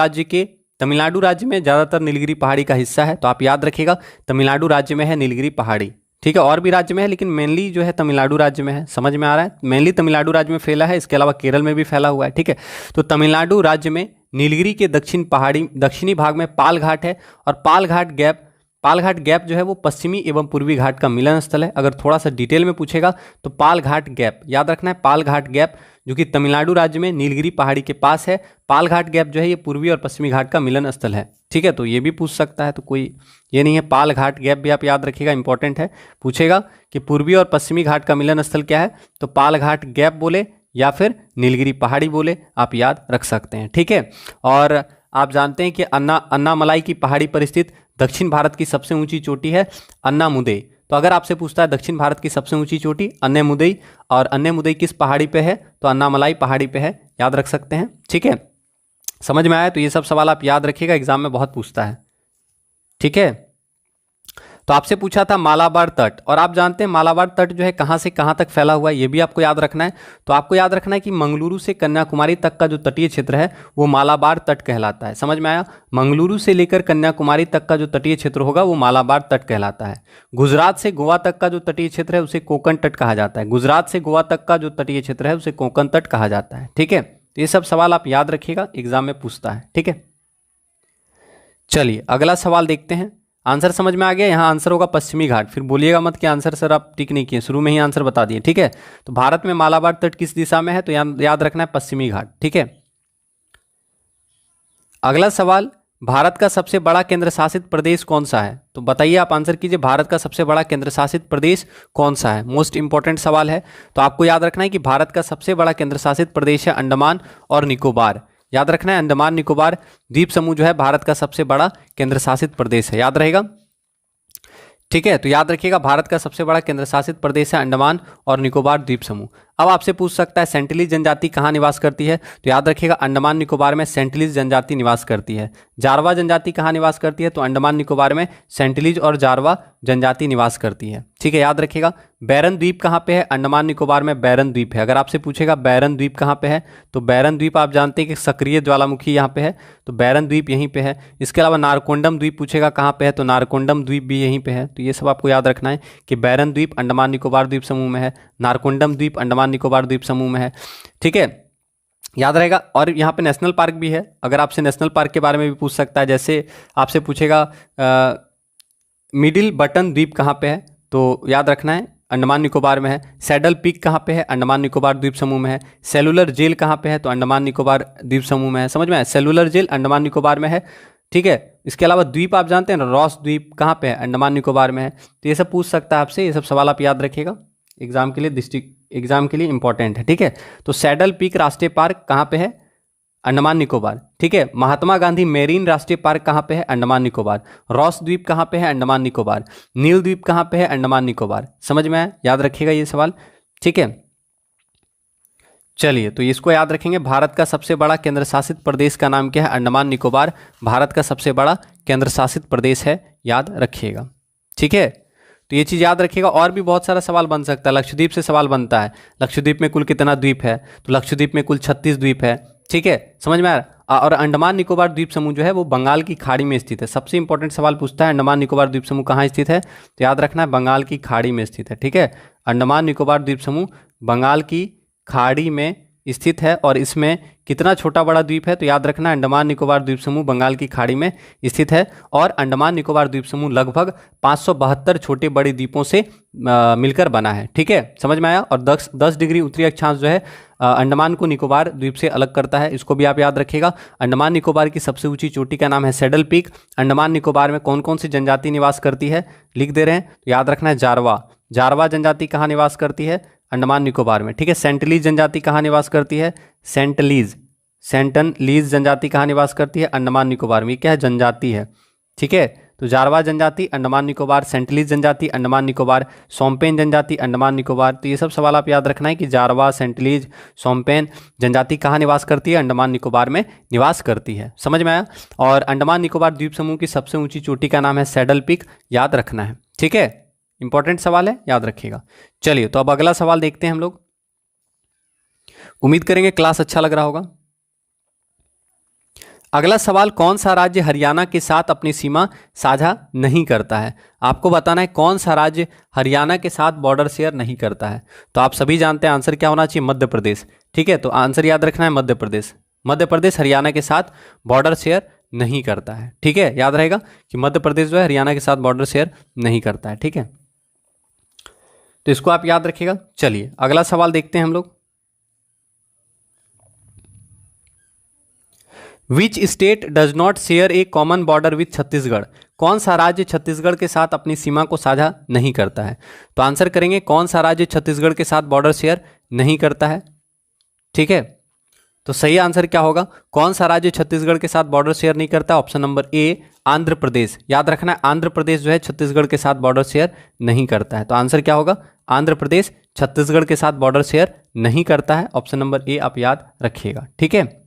राज्य में ज़्यादातर नीलगिरी पहाड़ी का हिस्सा है, तो आप याद रखिएगा तमिलनाडु राज्य में है नीलगिरी पहाड़ी। ठीक है, और भी राज्य में है लेकिन मेनली जो है तमिलनाडु राज्य में है। समझ में आ रहा है? मेनली तमिलनाडु राज्य में फैला है, इसके अलावा केरल में भी फैला हुआ है। ठीक है, तो तमिलनाडु राज्य में नीलगिरी के दक्षिणी भाग में पाल घाट है, और पाल घाट गैप जो है वो पश्चिमी एवं पूर्वी घाट का मिलन स्थल है। अगर थोड़ा सा डिटेल में पूछेगा तो पाल घाट गैप याद रखना है, पाल घाट गैप जो कि तमिलनाडु राज्य में नीलगिरी पहाड़ी के पास है। पाल घाट गैप जो है ये पूर्वी और पश्चिमी घाट का मिलन स्थल है। ठीक है, तो ये भी पूछ सकता है, तो कोई ये नहीं है। पाल घाट गैप भी आप याद रखिएगा, इंपॉर्टेंट है। पूछेगा कि पूर्वी और पश्चिमी घाट का मिलन स्थल क्या है, तो पाल घाट गैप बोले या फिर नीलगिरी पहाड़ी बोले, आप याद रख सकते हैं। ठीक है, और आप जानते हैं कि अन्नामलाई की पहाड़ी पर स्थित दक्षिण भारत की सबसे ऊंची चोटी है अन्नामुदई। तो अगर आपसे पूछता है दक्षिण भारत की सबसे ऊंची चोटी अन्नामुदई, और अन्नामुदई किस पहाड़ी पे है, तो अन्नामलाई पहाड़ी पे है, याद रख सकते हैं। ठीक है, समझ में आया? तो ये सब सवाल आप याद रखिएगा, एग्जाम में बहुत पूछता है। ठीक है, तो आपसे पूछा था मालाबार तट, और आप जानते हैं मालाबार तट जो है कहाँ से कहाँ तक फैला हुआ है, ये भी आपको याद रखना है। तो आपको याद रखना है कि मंगलुरु से कन्याकुमारी तक का जो तटीय क्षेत्र है वो मालाबार तट कहलाता है। समझ में आया? मंगलुरु से लेकर कन्याकुमारी तक का जो तटीय क्षेत्र होगा वो मालाबार तट कहलाता है। गुजरात से गोवा तक का जो तटीय क्षेत्र है उसे कोंकण तट कहा जाता है। गुजरात से गोवा तक का जो तटीय क्षेत्र है उसे कोंकण तट कहा जाता है। ठीक है, तो ये सब सवाल आप याद रखिएगा, एग्जाम में पूछता है। ठीक है, चलिए अगला सवाल देखते हैं। आंसर समझ में आ गया? यहाँ आंसर होगा पश्चिमी घाट। फिर बोलिएगा मत कि आंसर सर आप टिक नहीं किए, शुरू में ही आंसर बता दिए। ठीक है, तो भारत में मालाबार तट किस दिशा में है, तो याद रखना है पश्चिमी घाट। ठीक है, अगला सवाल, भारत का सबसे बड़ा केंद्र शासित प्रदेश कौन सा है, तो बताइए, आप आंसर कीजिए, भारत का सबसे बड़ा केंद्र शासित प्रदेश कौन सा है। मोस्ट इंपॉर्टेंट सवाल है, तो आपको याद रखना है कि भारत का सबसे बड़ा केंद्र शासित प्रदेश है अंडमान और निकोबार। याद रखना है, अंडमान निकोबार द्वीप समूह जो है भारत का सबसे बड़ा केंद्र शासित प्रदेश है, याद रहेगा। ठीक है, तो याद रखिएगा भारत का सबसे बड़ा केंद्र शासित प्रदेश है अंडमान और निकोबार द्वीप समूह। अब आपसे पूछ सकता है सेंटिलीज जनजाति कहाँ निवास करती है, तो याद रखिएगा अंडमान निकोबार में सेंटिलीज जनजाति निवास करती है। जारवा जनजाति कहाँ निवास करती है, तो अंडमान निकोबार में सेंटिलीज और जारवा जनजाति निवास करती है। ठीक है, याद रखिएगा। बैरन द्वीप कहाँ पे है, अंडमान निकोबार में बैरन द्वीप है। अगर आपसे पूछेगा बैरन द्वीप कहाँ पे है, तो बैरन द्वीप आप जानते हैं कि सक्रिय ज्वालामुखी यहाँ पे है, तो बैरन द्वीप यहीं पे है। इसके अलावा नारकोंडम द्वीप पूछेगा कहाँ पे है, तो नारकोंडम द्वीप भी यहीं पे है। तो ये सब आपको याद रखना है कि बैरन द्वीप अंडमान निकोबार द्वीप समूह में है, नारकोंडम द्वीप अंडमान निकोबार द्वीप समूह में है। ठीक है, याद रहेगा। और यहाँ पे नेशनल पार्क भी है, अगर आपसे नेशनल पार्क के बारे में भी पूछ सकता है, जैसे आपसे पूछेगा मिडिल बटन द्वीप कहाँ पे है, तो याद रखना है अंडमान निकोबार में है। सैडल पीक कहाँ पे है, अंडमान निकोबार द्वीप समूह में है। सेलुलर जेल कहाँ पे है, तो अंडमान निकोबार द्वीप समूह में है। समझ में आया? सेलुलर जेल अंडमान निकोबार में है। ठीक है, इसके अलावा द्वीप आप जानते हैं ना, रॉस द्वीप कहाँ पे है, अंडमान निकोबार में है। तो ये सब पूछ सकता है आपसे, ये सब सवाल आप याद रखिएगा, एग्जाम के लिए, डिस्ट्रिक्ट एग्जाम के लिए इंपॉर्टेंट है। ठीक है, तो सैडल पीक राष्ट्रीय पार्क कहाँ पे है, अंडमान निकोबार। ठीक है, महात्मा गांधी मेरीन राष्ट्रीय पार्क कहाँ पे है, अंडमान निकोबार। रॉस द्वीप कहाँ पे है, अंडमान निकोबार। नील द्वीप कहाँ पे है, अंडमान निकोबार। समझ में आया? याद रखिएगा ये सवाल। ठीक है, चलिए तो इसको याद रखेंगे। भारत का सबसे बड़ा केंद्र शासित प्रदेश का नाम क्या है, अंडमान निकोबार भारत का सबसे बड़ा केंद्र शासित प्रदेश है, याद रखिएगा। ठीक है, तो ये चीज़ याद रखिएगा। और भी बहुत सारा सवाल बन सकता है। लक्षद्वीप से सवाल बनता है, लक्षद्वीप में कुल कितना द्वीप है, तो लक्षद्वीप में कुल 36 द्वीप है। ठीक है, समझ में आ रहा? और अंडमान निकोबार द्वीप समूह जो है वो बंगाल की खाड़ी में स्थित है। सबसे इंपॉर्टेंट सवाल पूछता है अंडमान निकोबार द्वीप समूह कहाँ स्थित है, तो याद रखना है बंगाल की खाड़ी में स्थित है। ठीक है, अंडमान निकोबार द्वीप समूह बंगाल की खाड़ी में स्थित है और इसमें कितना छोटा बड़ा द्वीप है, तो याद रखना अंडमान निकोबार द्वीप समूह बंगाल की खाड़ी में स्थित है और अंडमान निकोबार द्वीप समूह लगभग 572 छोटे बड़े द्वीपों से मिलकर बना है। ठीक है, समझ में आया। और 10 डिग्री उत्तरी अक्षांश जो है अंडमान को निकोबार द्वीप से अलग करता है, इसको भी आप याद रखिएगा। अंडमान निकोबार की सबसे ऊंची चोटी का नाम है सैडल पीक। अंडमान निकोबार में कौन कौन सी जनजाति निवास करती है, लिख दे रहे हैं, तो याद रखना है जारवा जनजाति कहाँ निवास करती है, अंडमान निकोबार में। ठीक है, सेंटलीज जनजाति कहाँ निवास करती है, सेंटनलीज जनजाति कहाँ निवास करती है, अंडमान निकोबार में। ये क्या है, जनजाति है। ठीक है, तो जारवा जनजाति अंडमान निकोबार, सेंटलीज जनजाति अंडमान निकोबार, सोम्पेन जनजाति अंडमान निकोबार। तो ये सब सवाल आप याद रखना है कि जारवा, सेंटलीज, सोम्पेन जनजाति कहाँ निवास करती है, अंडमान निकोबार में निवास करती है। समझ में आया। और अंडमान निकोबार द्वीप समूह की सबसे ऊंची चोटी का नाम है सैडल पीक, याद रखना है। ठीक है, इंपॉर्टेंट सवाल है, याद रखिएगा। चलिए, तो अब अगला सवाल देखते हैं हम लोग। उम्मीद करेंगे क्लास अच्छा लग रहा होगा। अगला सवाल, कौन सा राज्य हरियाणा के साथ अपनी सीमा साझा नहीं करता है। आपको बताना है कौन सा राज्य हरियाणा के साथ बॉर्डर शेयर नहीं करता है। तो आप सभी जानते हैं आंसर क्या होना चाहिए, मध्य प्रदेश। ठीक है, तो आंसर याद रखना है मध्य प्रदेश। मध्य प्रदेश हरियाणा के साथ बॉर्डर शेयर नहीं करता है। ठीक है, याद रहेगा कि मध्य प्रदेश जो है हरियाणा के साथ बॉर्डर शेयर नहीं करता है। ठीक है, तो इसको आप याद रखिएगा। चलिए अगला सवाल देखते हैं हम लोग। Which state does not share A common border with Chhattisgarh. कौन सा राज्य छत्तीसगढ़ के साथ अपनी सीमा को साझा नहीं करता है। तो आंसर करेंगे कौन सा राज्य छत्तीसगढ़ के साथ बॉर्डर शेयर नहीं करता है। ठीक है, तो सही आंसर क्या होगा, कौन सा राज्य छत्तीसगढ़ के साथ बॉर्डर शेयर नहीं करता, option number A Andhra Pradesh. याद रखना है आंध्र प्रदेश जो है छत्तीसगढ़ के साथ बॉर्डर शेयर नहीं करता है। तो आंसर क्या होगा, आंध्र प्रदेश छत्तीसगढ़ के साथ बॉर्डर शेयर नहीं करता है, ऑप्शन नंबर ए आप याद रखिएगा। ठीक है,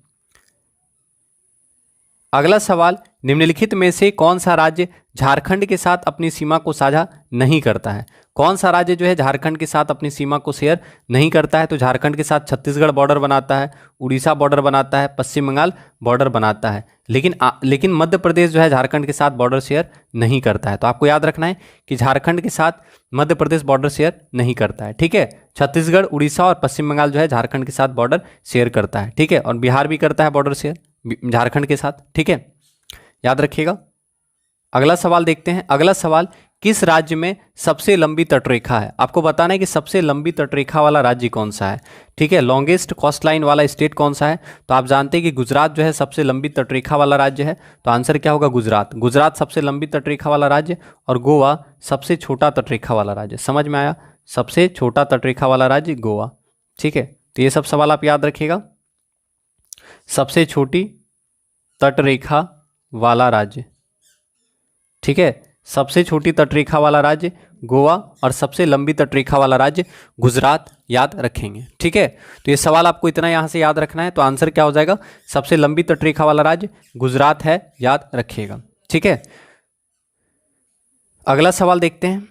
अगला सवाल, निम्नलिखित में से कौन सा राज्य झारखंड के साथ अपनी सीमा को साझा नहीं करता है। कौन सा राज्य जो है झारखंड के साथ अपनी सीमा को शेयर नहीं करता है। तो झारखंड के साथ छत्तीसगढ़ बॉर्डर बनाता है, उड़ीसा बॉर्डर बनाता है, पश्चिम बंगाल बॉर्डर बनाता है, लेकिन मध्य प्रदेश जो है झारखंड के साथ बॉर्डर शेयर नहीं करता है। तो आपको याद रखना है कि झारखंड के साथ मध्य प्रदेश बॉर्डर शेयर नहीं करता है। ठीक है, छत्तीसगढ़, उड़ीसा और पश्चिम बंगाल जो है झारखंड के साथ बॉर्डर शेयर करता है। ठीक है, और बिहार भी करता है बॉर्डर शेयर झारखंड के साथ। ठीक है, याद रखिएगा। अगला सवाल देखते हैं। अगला सवाल, किस राज्य में सबसे लंबी तटरेखा है। आपको बताना है कि सबसे लंबी तटरेखा वाला राज्य कौन सा है। ठीक है, लॉन्गेस्ट कोस्ट लाइन वाला स्टेट कौन सा है। तो आप जानते हैं कि गुजरात जो है सबसे लंबी तटरेखा वाला राज्य है। तो आंसर क्या होगा, गुजरात। गुजरात सबसे लंबी तटरेखा वाला राज्य और गोवा सबसे छोटा तटरेखा वाला राज्य। समझ में आया, सबसे छोटा तटरेखा वाला राज्य गोवा। ठीक है, तो ये सब सवाल आप याद रखिएगा। सबसे छोटी तटरेखा वाला राज्य, ठीक है, सबसे छोटी तटरेखा वाला राज्य गोवा और सबसे लंबी तटरेखा वाला राज्य गुजरात, याद रखेंगे। ठीक है, तो ये सवाल आपको इतना यहाँ से याद रखना है। तो आंसर क्या हो जाएगा, सबसे लंबी तटरेखा वाला राज्य गुजरात है, याद रखिएगा। ठीक है, अगला सवाल देखते हैं।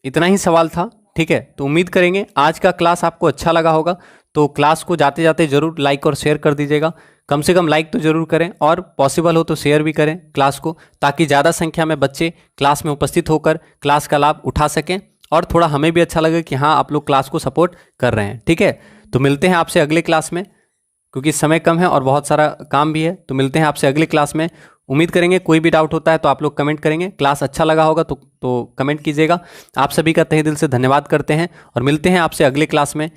इतना ही सवाल था। ठीक है, तो उम्मीद करेंगे आज का क्लास आपको अच्छा लगा होगा। तो क्लास को जाते जाते जरूर लाइक और शेयर कर दीजिएगा। कम से कम लाइक तो जरूर करें और पॉसिबल हो तो शेयर भी करें क्लास को, ताकि ज़्यादा संख्या में बच्चे क्लास में उपस्थित होकर क्लास का लाभ उठा सकें और थोड़ा हमें भी अच्छा लगे कि हाँ आप लोग क्लास को सपोर्ट कर रहे हैं। ठीक है, तो मिलते हैं आपसे अगले क्लास में, क्योंकि समय कम है और बहुत सारा काम भी है। तो मिलते हैं आपसे अगले क्लास में। उम्मीद करेंगे कोई भी डाउट होता है तो आप लोग कमेंट करेंगे। क्लास अच्छा लगा होगा तो कमेंट कीजिएगा। आप सभी का तहे दिल से धन्यवाद करते हैं और मिलते हैं आपसे अगले क्लास में।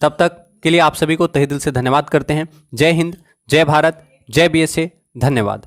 तब तक के लिए आप सभी को तहे दिल से धन्यवाद करते हैं। जय हिंद, जय भारत, जय BSA, धन्यवाद।